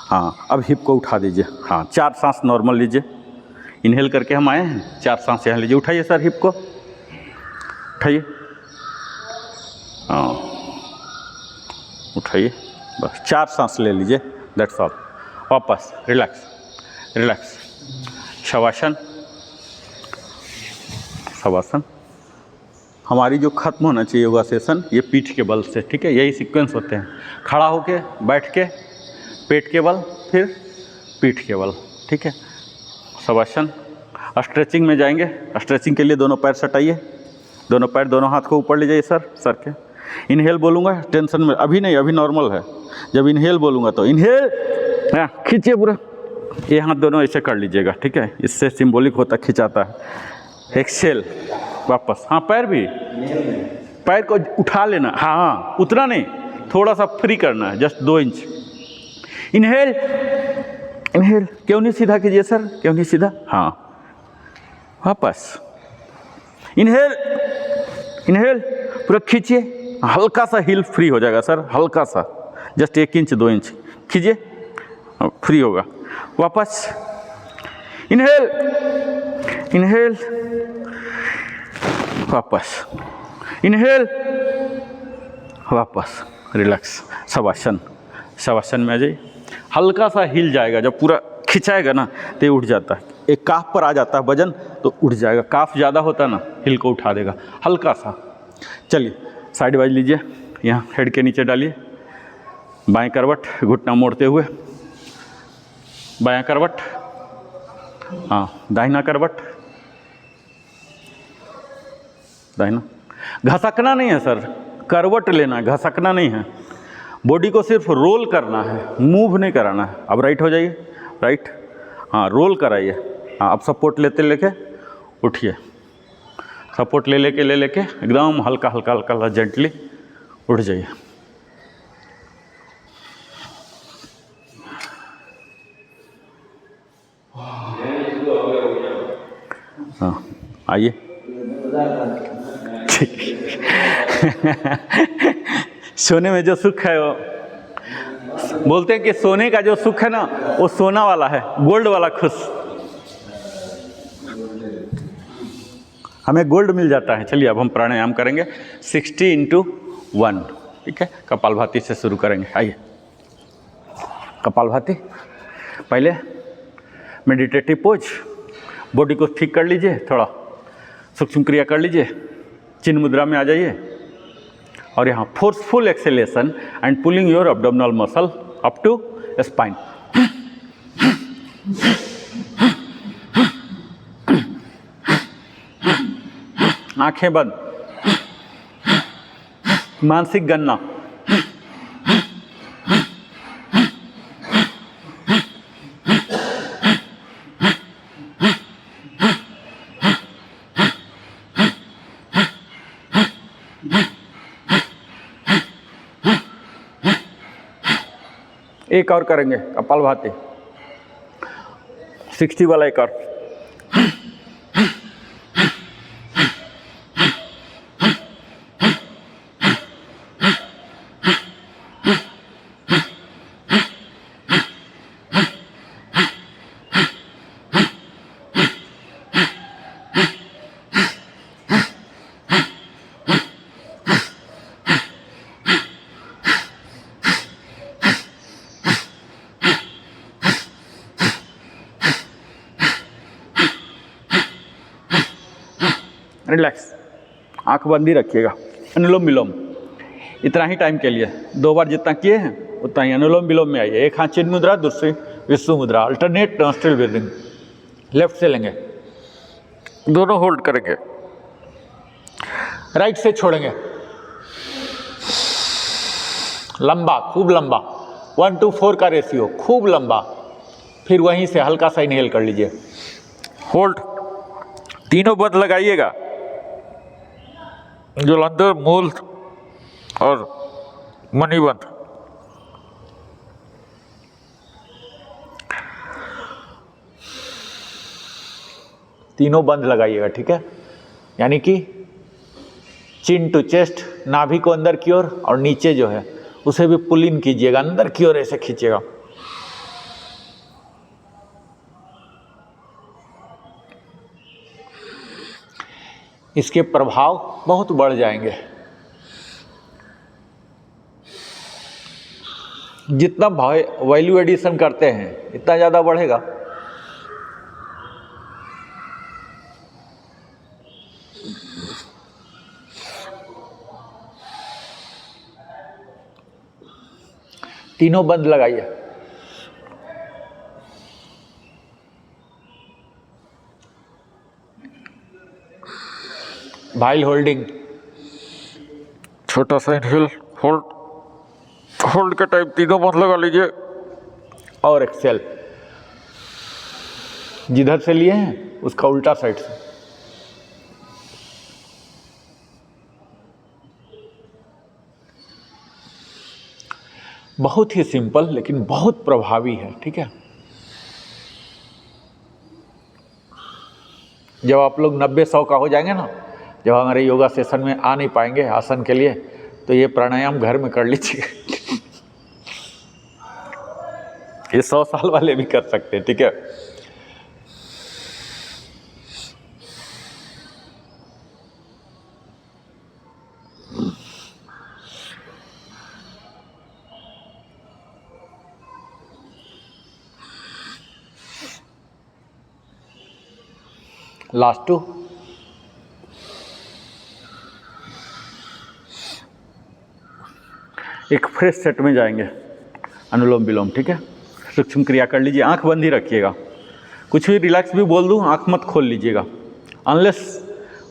हाँ अब हिप को उठा दीजिए, हाँ 4 सांस नॉर्मल लीजिए। इनहेल करके हम आए हैं, 4 सांस यहाँ लीजिए, उठाइए सर हिप को, उठाइए, हाँ उठाइए, बस 4 सांस ले लीजिए, दैट्स ऑल। वापस रिलैक्स, शवासन, हमारी जो खत्म होना चाहिए योगा सेशन, ये पीठ के बल से, ठीक है, यही सीक्वेंस होते हैं। खड़ा होके, बैठ के, पेट के बल, फिर पीठ के बल, ठीक है। शवासन। स्ट्रेचिंग में जाएंगे, स्ट्रेचिंग के लिए दोनों पैर सटाइए, दोनों हाथ को ऊपर ले जाइए सर के। इनहेल बोलूँगा, टेंशन में अभी नहीं, अभी नॉर्मल है। जब इनहेल बोलूँगा तो इनहेल, खींचिए पूरा, ये हाथ दोनों ऐसे कर लीजिएगा, ठीक है, इससे सिंबॉलिक होता, खिंचाता है। एक्सेल, वापस, हाँ पैर को उठा लेना, हाँ उतना नहीं, थोड़ा सा फ्री करना है, जस्ट 2 इंच। इनहेल, क्यों नहीं सीधा कीजिए सर, क्यों नहीं सीधा, हाँ वापस, इनहेल पूरा खींचिए, हल्का सा हिल फ्री हो जाएगा सर, हल्का सा, जस्ट 1 इंच 2 इंच खींचिए, फ्री होगा। वापस इनहेल, वापस इनहेल, वापस रिलैक्स। शवासन में आ जाइए, हल्का सा हिल जाएगा, जब पूरा खिंचाएगा ना तो ये उठ जाता है, एक काफ पर आ जाता है वजन तो उठ जाएगा, काफ ज़्यादा होता है ना हिल को उठा देगा, हल्का सा। चलिए साइड वाइज लीजिए, यहाँ हेड के नीचे डालिए, बाएं करवट, घुटना मोड़ते हुए, बायां करवट, हाँ दाहिना करवट, दाहिना। घसकना नहीं है सर, करवट लेना, घसकना नहीं है, बॉडी को सिर्फ रोल करना है, मूव नहीं कराना है। अब राइट हो जाइए, राइट, हाँ रोल कराइए, हाँ अब सपोर्ट लेके उठिए, सपोर्ट ले लेके एकदम हल्का जेंटली उठ जाइए। हाँ आइए, सोने में जो सुख है वो बोलते हैं कि सोने का जो सुख है ना वो सोना वाला है, गोल्ड वाला खुश, हमें गोल्ड मिल जाता है। चलिए अब हम प्राणायाम करेंगे 60x1, ठीक है। कपालभाति से शुरू करेंगे, आइए कपालभाति। पहले मेडिटेटिव पोज, बॉडी को ठीक कर लीजिए, थोड़ा सूक्ष्म क्रिया कर लीजिए, चिन्ह मुद्रा में आ जाइए और यहाँ forceful exhalation and pulling your abdominal muscle up to spine. आंखें बंद, मानसिक गणना। एक और करेंगे कपालभाति, 60 वाला एक और। रिलैक्स, आंख बंद ही रखिएगा। अनुलोम विलोम इतना ही टाइम के लिए, 2 बार जितना किए हैं उतना ही अनुलोम विलोम में आइए। एक हाथ चिन्ह मुद्रा, दूसरी विष्णु मुद्रा, अल्टरनेट नॉस्ट्रिल ब्रीदिंग। लेफ्ट से लेंगे, दोनों होल्ड करेंगे, राइट से छोड़ेंगे, लंबा, खूब लंबा, 1:4 का रेशियो, खूब लंबा। फिर वहीं से हल्का सा इनहेल कर लीजिए, होल्ड। तीनों बंद लगाइएगा, जलंधर, मूल और मणिबंध। तीनों बंद लगाइएगा, ठीक है। यानी कि चिन टू चेस्ट, नाभि को अंदर की ओर, और नीचे जो है उसे भी पुल इन कीजिएगा, अंदर की ओर ऐसे खींचिएगा। इसके प्रभाव बहुत बढ़ जाएंगे। जितना वैल्यू एडिशन करते हैं इतना ज़्यादा बढ़ेगा। तीनों बंद लगाइए। वाइल होल्डिंग, छोटा सा इनहेल, होल्ड के टाइम तीनों बंद लगा लीजिए और एक्सेल। जिधर से लिए हैं उसका उल्टा साइड से। बहुत ही सिंपल लेकिन बहुत प्रभावी है, ठीक है। जब आप लोग 90-100 का हो जाएंगे ना, जब हमारे योगा सेशन में आ नहीं पाएंगे आसन के लिए, तो ये प्राणायाम घर में कर लीजिए। ये 100 साल वाले भी कर सकते हैं, ठीक है। लास्ट 2, एक फ्रेश सेट में जाएंगे अनुलोम विलोम, ठीक है। सूक्ष्म क्रिया कर लीजिए, आंख बंद ही रखिएगा। कुछ भी रिलैक्स भी बोल दूं, आंख मत खोल लीजिएगा, अनलेस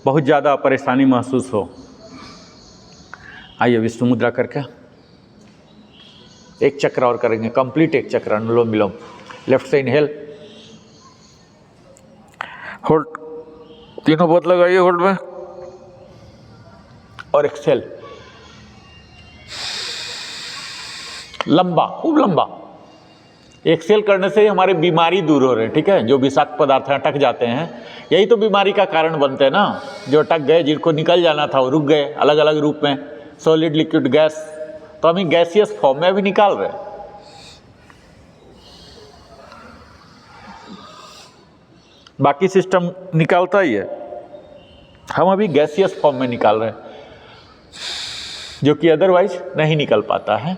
बहुत ज़्यादा परेशानी महसूस हो। आइए विष्णु मुद्रा करके एक चक्र और करेंगे, कंप्लीट एक चक्र अनुलोम विलोम। लेफ्ट से इनहेल, होल्ड, तीनों बहुत लगाइए होल्ड में, और एक्सेल, लंबा, खूब लंबा। एक्सेल करने से हमारे बीमारी दूर हो रहे हैं, ठीक है। जो विषाक्त पदार्थ अटक जाते हैं, यही तो बीमारी का कारण बनते हैं ना। जो अटक गए, जिनको निकल जाना था वो रुक गए, अलग अलग रूप में, सॉलिड, लिक्विड, गैस, तो हम गैसियस फॉर्म में भी निकाल रहे हैं। बाकी सिस्टम निकालता ही है, हम अभी गैसियस फॉर्म में निकाल रहे हैं, जो कि अदरवाइज नहीं निकल पाता है।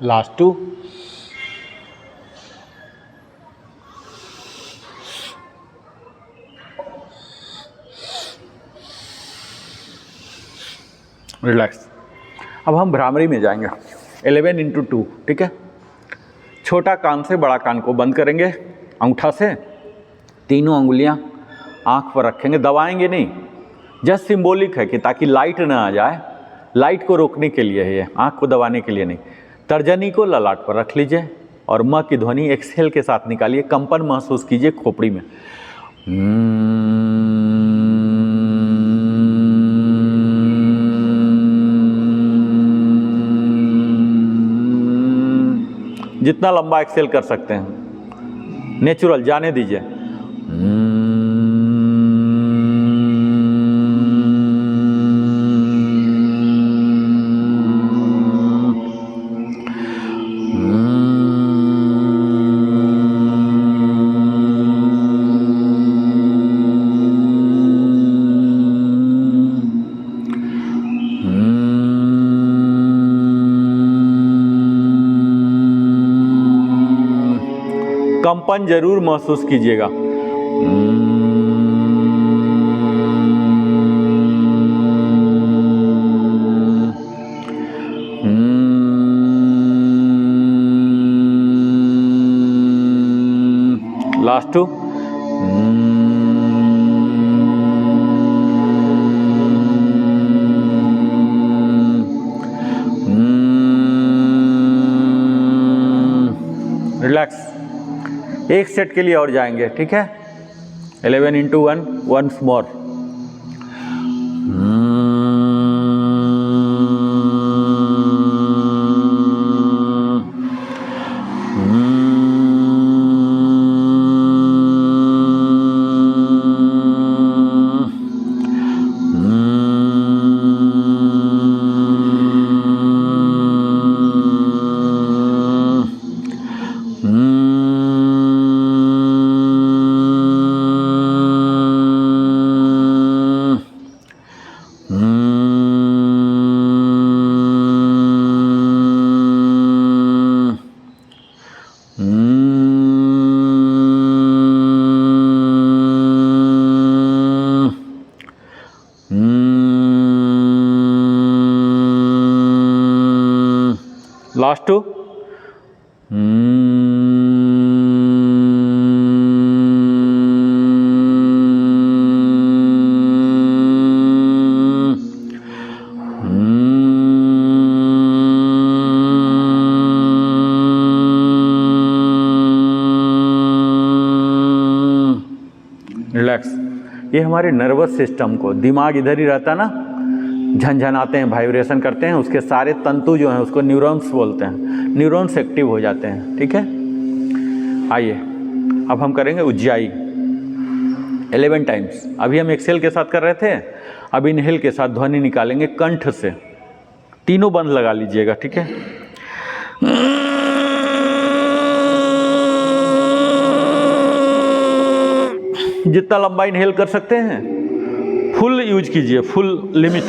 Last 2, relax. अब हम भ्रामरी में जाएंगे 11x2, ठीक है। छोटा कान से बड़ा कान को बंद करेंगे, अंगूठा से तीनों अंगुलियां आँख पर रखेंगे, दबाएंगे नहीं, जस्ट सिंबॉलिक है कि ताकि लाइट ना आ जाए, लाइट को रोकने के लिए है ये, आँख को दबाने के लिए नहीं। तर्जनी को ललाट पर रख लीजिए और म की ध्वनि एक्सहेल के साथ निकालिए, कंपन महसूस कीजिए खोपड़ी में। जितना लंबा एक्सेल कर सकते हैं, नेचुरल जाने दीजिए। कंपन जरूर महसूस कीजिएगा। Last 2, relax. एक सेट के लिए और जाएंगे, ठीक है। 11x1 once more. Last 2, relax. ये हमारे नर्वस सिस्टम को, दिमाग इधर ही रहता है ना, झनझनाते हैं, वाइब्रेशन करते हैं, उसके सारे तंतु जो हैं उसको न्यूरॉन्स बोलते हैं, न्यूरॉन्स एक्टिव हो जाते हैं, ठीक है। आइए अब हम करेंगे उज्जाई 11 टाइम्स। अभी हम एक्सेल के साथ कर रहे थे, अब इनहेल के साथ ध्वनि निकालेंगे कंठ से। तीनों बंद लगा लीजिएगा, ठीक है। जितना लंबा इनहेल कर सकते हैं फुल यूज कीजिए, फुल लिमिट।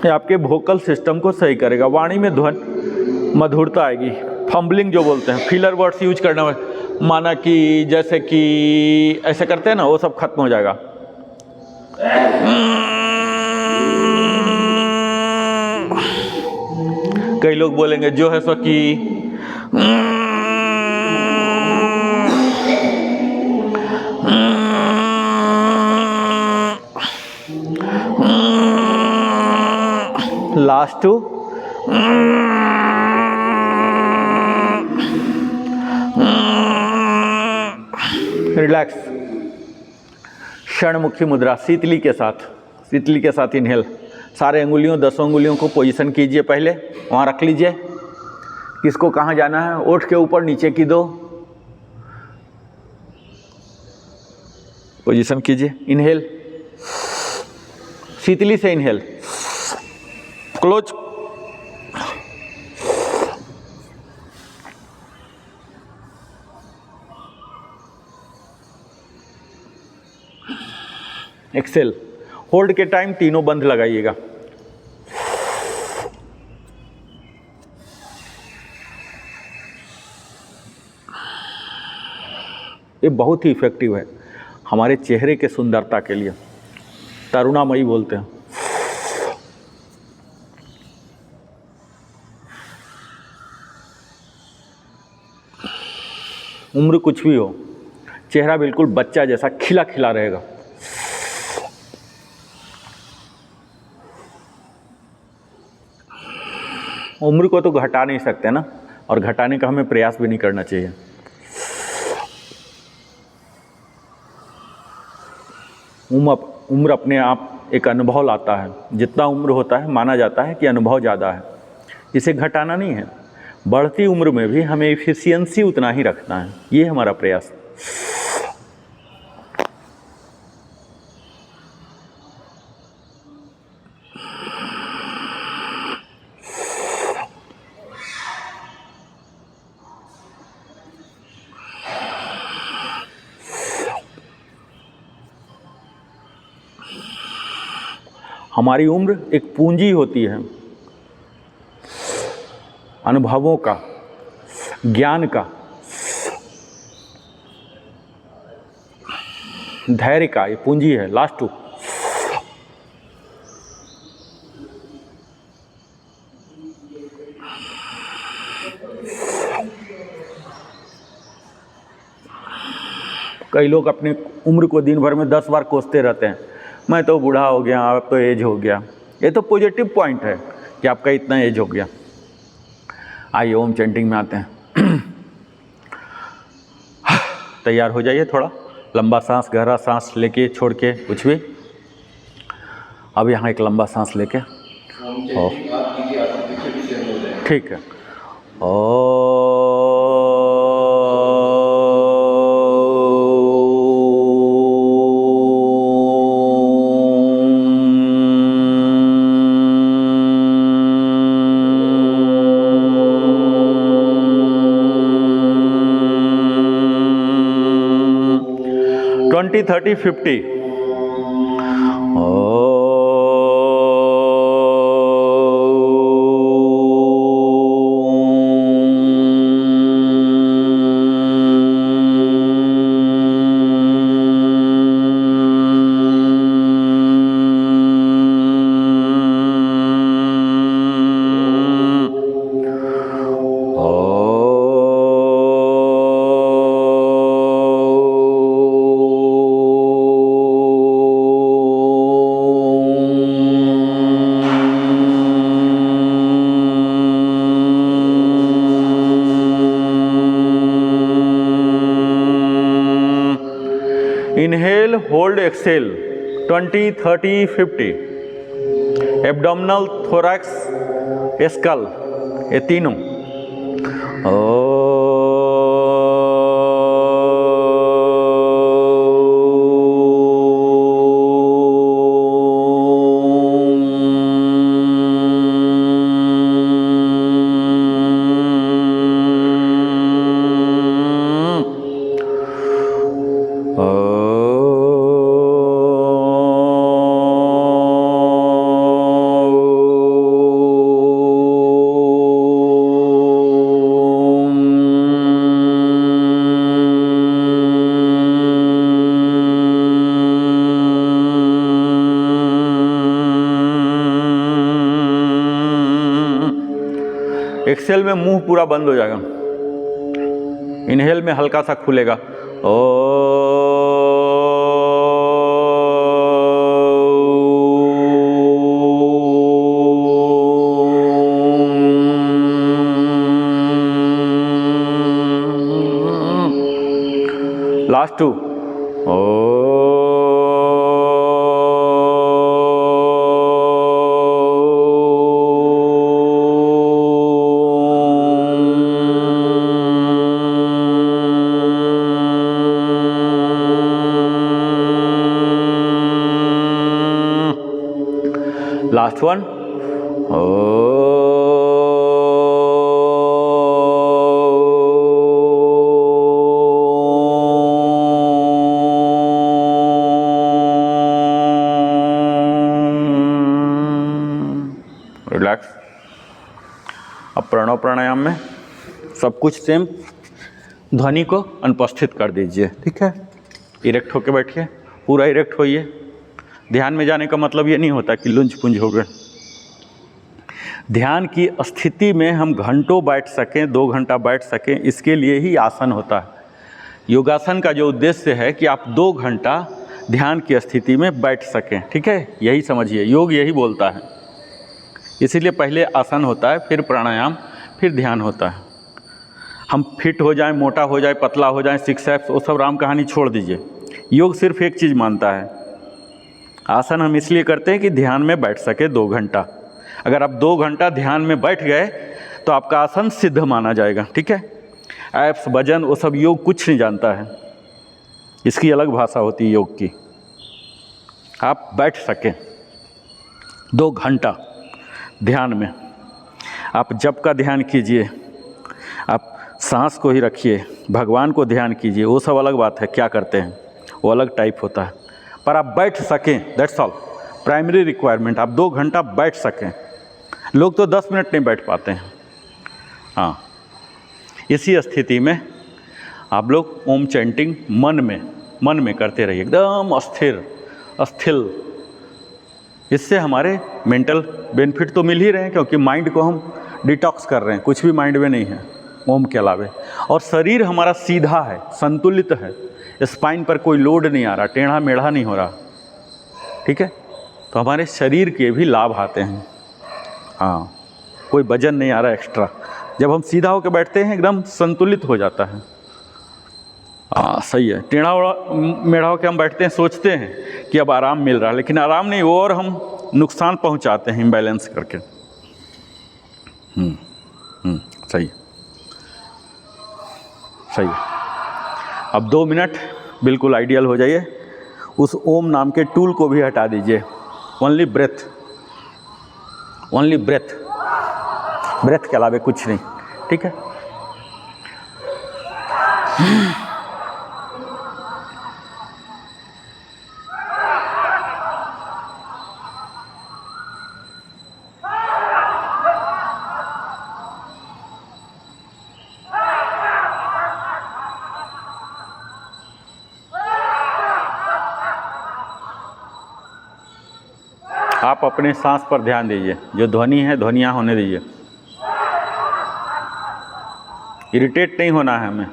आपके वोकल सिस्टम को सही करेगा, वाणी में ध्वन मधुरता आएगी। फंबलिंग जो बोलते हैं, फिलर वर्ड्स यूज करना, माना कि जैसे कि ऐसे करते हैं ना, वो सब खत्म हो जाएगा। कई लोग बोलेंगे जो है सो कि लास्ट 2, रिलैक्स। क्षणमुखी मुद्रा शीतली के साथ इनहेल। सारे अंगुलियों 10 अंगुलियों को पोजीशन कीजिए, पहले वहाँ रख लीजिए। किसको कहाँ जाना है, ओठ के ऊपर नीचे की दो, पोजीशन कीजिए, इनहेल, शीतली से इनहेल, क्लोज, एक्सेल, होल्ड के टाइम तीनों बंद लगाइएगा। ये बहुत ही इफेक्टिव है हमारे चेहरे के सुंदरता के लिए, तरुणामयी बोलते हैं। उम्र कुछ भी हो, चेहरा बिल्कुल बच्चा जैसा खिला खिला रहेगा। उम्र को तो घटा नहीं सकते ना, और घटाने का हमें प्रयास भी नहीं करना चाहिए। उम्र अपने आप एक अनुभव लाता है। जितना उम्र होता है माना जाता है कि अनुभव ज़्यादा है, इसे घटाना नहीं है। बढ़ती उम्र में भी हमें एफिशिएंसी उतना ही रखना है, ये हमारा प्रयास। हमारी उम्र एक पूंजी होती है, अनुभवों का, ज्ञान का, धैर्य का, ये पूंजी है। लास्ट टू, कई लोग अपने उम्र को दिन भर में 10 बार कोसते रहते हैं, मैं तो बूढ़ा हो गया, अब तो एज हो गया। ये तो पॉजिटिव पॉइंट है कि आपका इतना एज हो गया। आइए ओम चैंटिंग में आते हैं। तैयार हो जाइए, थोड़ा लंबा सांस, गहरा सांस लेके छोड़ के, कुछ भी। अब यहाँ एक लंबा सांस लेके, ठीक है। Twenty 30 50 inhale, hold, exhale 20 30 50। Abdominal, thorax, skull, ये तीनों। एक्सेल में मुंह पूरा बंद हो जाएगा, इनहेल में हल्का सा खुलेगा। Last two, last one. Relax. अब प्रणव प्राणायाम में सब कुछ सेम, ध्वनि को अनुपस्थित कर दीजिए, ठीक है। इरेक्ट होके बैठिए, पूरा इरेक्ट होइए। ध्यान में जाने का मतलब ये नहीं होता कि लुंज पुंज हो गए। ध्यान की स्थिति में हम घंटों बैठ सकें, 2 घंटा बैठ सकें, इसके लिए ही आसन होता है। योगासन का जो उद्देश्य है कि आप 2 घंटा ध्यान की स्थिति में बैठ सकें, ठीक है, यही समझिए, योग यही बोलता है। इसीलिए पहले आसन होता है, फिर प्राणायाम, फिर ध्यान होता है। हम फिट हो जाएं, मोटा हो जाए, पतला हो जाए, सिक्स एब्स, वो सब राम कहानी छोड़ दीजिए। योग सिर्फ एक चीज़ मानता है, आसन हम इसलिए करते हैं कि ध्यान में बैठ सके 2 घंटा। अगर आप 2 घंटा ध्यान में बैठ गए तो आपका आसन सिद्ध माना जाएगा, ठीक है। एब्स, वजन, वो सब योग कुछ नहीं जानता है, इसकी अलग भाषा होती है योग की। आप बैठ सकें 2 घंटा ध्यान में। आप जप का ध्यान कीजिए, आप सांस को ही रखिए, भगवान को ध्यान कीजिए, वो सब अलग बात है, क्या करते हैं वो अलग टाइप होता है। पर आप बैठ सकें, दैट्स ऑल प्राइमरी रिक्वायरमेंट। आप 2 घंटा बैठ सकें। लोग तो 10 मिनट नहीं बैठ पाते हैं। हाँ, इसी स्थिति में आप लोग ओम चैंटिंग मन में करते रहिए, एकदम स्थिर। इससे हमारे मेंटल बेनिफिट तो मिल ही रहे हैं, क्योंकि माइंड को हम डिटॉक्स कर रहे हैं, कुछ भी माइंड में नहीं है ओम के अलावे। और शरीर हमारा सीधा है, संतुलित है, स्पाइन पर कोई लोड नहीं आ रहा, टेढ़ा मेढ़ा नहीं हो रहा, ठीक है। तो हमारे शरीर के भी लाभ आते हैं। हाँ, कोई वजन नहीं आ रहा एक्स्ट्रा। जब हम सीधा होकर बैठते हैं एकदम संतुलित हो जाता है। हाँ, सही है। टेढ़ा मेढ़ा होकर हम बैठते हैं, सोचते हैं कि अब आराम मिल रहा है, लेकिन आराम नहीं, और हम नुकसान पहुंचाते हैं इम्बैलेंस करके। सही है। अब 2 मिनट बिल्कुल आइडियल हो जाइए। उस ओम नाम के टूल को भी हटा दीजिए। ओनली ब्रेथ के अलावा कुछ नहीं, ठीक है। आप अपने सांस पर ध्यान दीजिए, जो ध्वनि है ध्वनियाँ होने दीजिए। इरिटेट नहीं होना है हमें,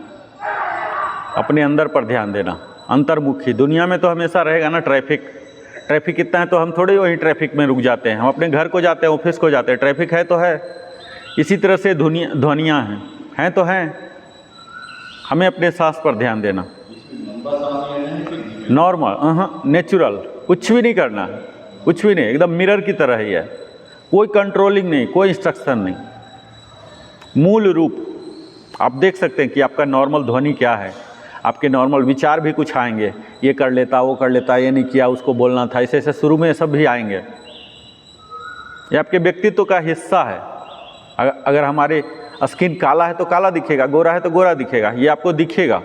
अपने अंदर पर ध्यान देना, अंतर्मुखी। दुनिया में तो हमेशा रहेगा ना ट्रैफिक कितना है, तो हम थोड़े वहीं ट्रैफिक में रुक जाते हैं। हम अपने घर को जाते हैं, ऑफिस को जाते हैं, ट्रैफिक है तो है। इसी तरह से ध्वनियाँ हैं तो हैं। हमें अपने सांस पर ध्यान देना, नॉर्मल, नेचुरल, कुछ भी नहीं करना, कुछ भी नहीं, एकदम मिरर की तरह ही है। कोई कंट्रोलिंग नहीं, कोई इंस्ट्रक्शन नहीं। मूल रूप आप देख सकते हैं कि आपका नॉर्मल ध्वनि क्या है। आपके नॉर्मल विचार भी कुछ आएंगे, ये कर लेता, वो कर लेता, ये नहीं किया, उसको बोलना था, ऐसे शुरू में सब भी आएंगे। ये आपके व्यक्तित्व का हिस्सा है। अगर हमारे स्किन काला है तो काला दिखेगा, गोरा है तो गोरा दिखेगा, ये आपको दिखेगा।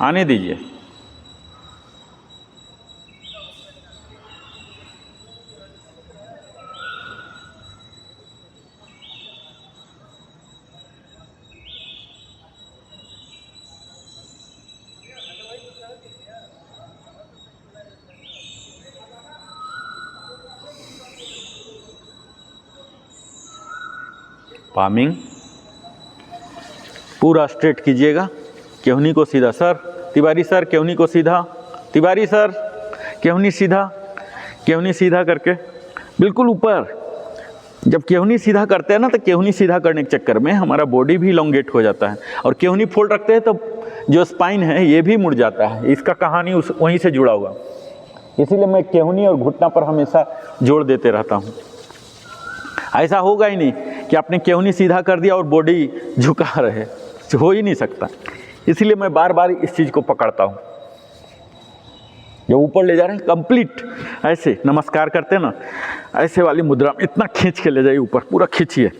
आने दीजिए। पामिंग पूरा स्ट्रेट कीजिएगा, केहनी को सीधा। सर तिवारी सर, केहनी को सीधा, तिवारी सर केहनी सीधा, केहनी सीधा करके बिल्कुल ऊपर। जब केहनी सीधा करते हैं ना, तो केहनी सीधा करने के चक्कर में हमारा बॉडी भी इलोंगेट हो जाता है, और केहनी फोल्ड रखते हैं तो जो स्पाइन है ये भी मुड़ जाता है। इसका कहानी वहीं से जुड़ा हुआ, इसीलिए मैं केहनी और घुटना पर हमेशा जोड़ देते रहता हूँ। ऐसा होगा ही नहीं कि आपने केहनी सीधा कर दिया और बॉडी झुका रहे, हो ही नहीं सकता। इसलिए मैं बार बार इस चीज़ को पकड़ता हूँ। जो ऊपर ले जा रहे हैं कंप्लीट, ऐसे नमस्कार करते हैं ना, ऐसे वाली मुद्रा में इतना खींच के ले जाइए ऊपर, पूरा खींचिए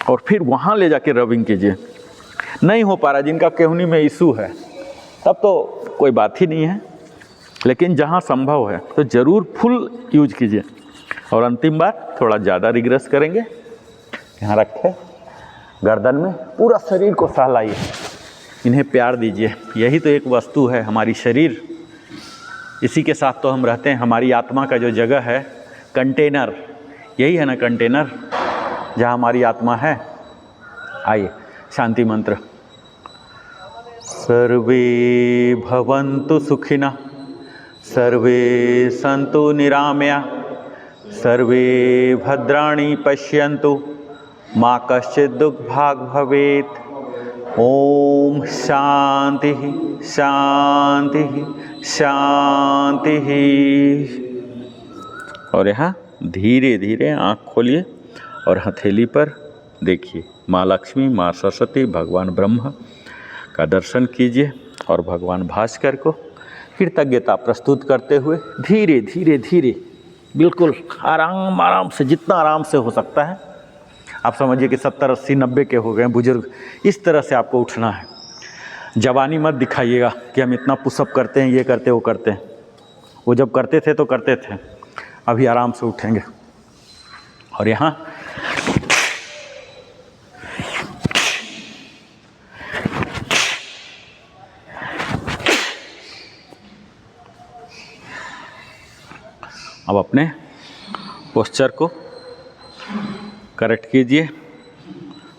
और फिर वहाँ ले जाके रबिंग कीजिए। नहीं हो पा रहा, जिनका केहनी में इशू है तब तो कोई बात ही नहीं है, लेकिन जहाँ संभव है तो ज़रूर फुल यूज कीजिए। और अंतिम बार थोड़ा ज़्यादा रिग्रेस करेंगे, यहाँ रखें गर्दन में, पूरा शरीर को सहलाइए, इन्हें प्यार दीजिए। यही तो एक वस्तु है हमारी शरीर, इसी के साथ तो हम रहते हैं। हमारी आत्मा का जो जगह है, कंटेनर, यही है ना कंटेनर जहाँ हमारी आत्मा है। आइए शांति मंत्र। सर्वे भवन्तु सुखिनः, सर्वे सन्तु निरामया, सर्वे भद्राणि पश्यन्तु, मा कश्चित् दुःखभाग् भवेत्। ओम शांति शांति शांति। और यहाँ धीरे धीरे आँख खोलिए और हथेली पर देखिए माँ लक्ष्मी, माँ सरस्वती, भगवान ब्रह्मा का दर्शन कीजिए और भगवान भास्कर को कृतज्ञता प्रस्तुत करते हुए धीरे धीरे धीरे, बिल्कुल आराम आराम से, जितना आराम से हो सकता है। आप समझिए कि 70, 80, 90 के हो गए बुजुर्ग, इस तरह से आपको उठना है। जवानी मत दिखाइएगा कि हम इतना पुशअप करते हैं, ये करते, वो करते हैं। वो जब करते थे तो करते थे, अभी आराम से उठेंगे। और यहाँ अब अपने पोस्चर को करेक्ट कीजिए,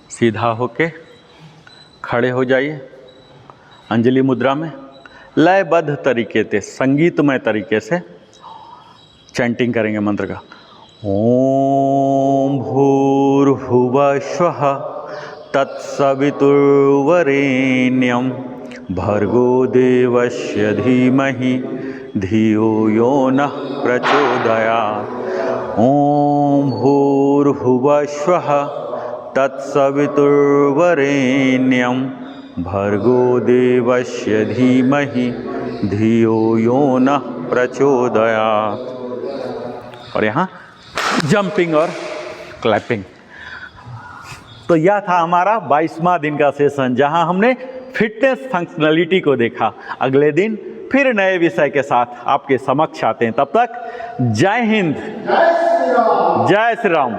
सीधा होके खड़े हो जाइए अंजलि मुद्रा में। लयबद्ध तरीके से, संगीतमय तरीके से चैंटिंग करेंगे मंत्र का। ओम भूर्भुवः स्वः तत्सवितुर्वरेण्यं भर्गो देवस्य धीमहि धियो यो नः प्रचोदयात्। ओम भूर्भुवः स्वः तत्सवितुर्वरेण्यं भर्गो देवस्य धीमहि धियो यो नः प्रचोदयात्। और यहाँ जंपिंग और क्लैपिंग। तो यह था हमारा 22वां दिन का सेशन, जहाँ हमने फिटनेस फंक्शनलिटी को देखा। अगले दिन फिर नए विषय के साथ आपके समक्ष आते हैं। तब तक जय हिंद, जय श्री राम।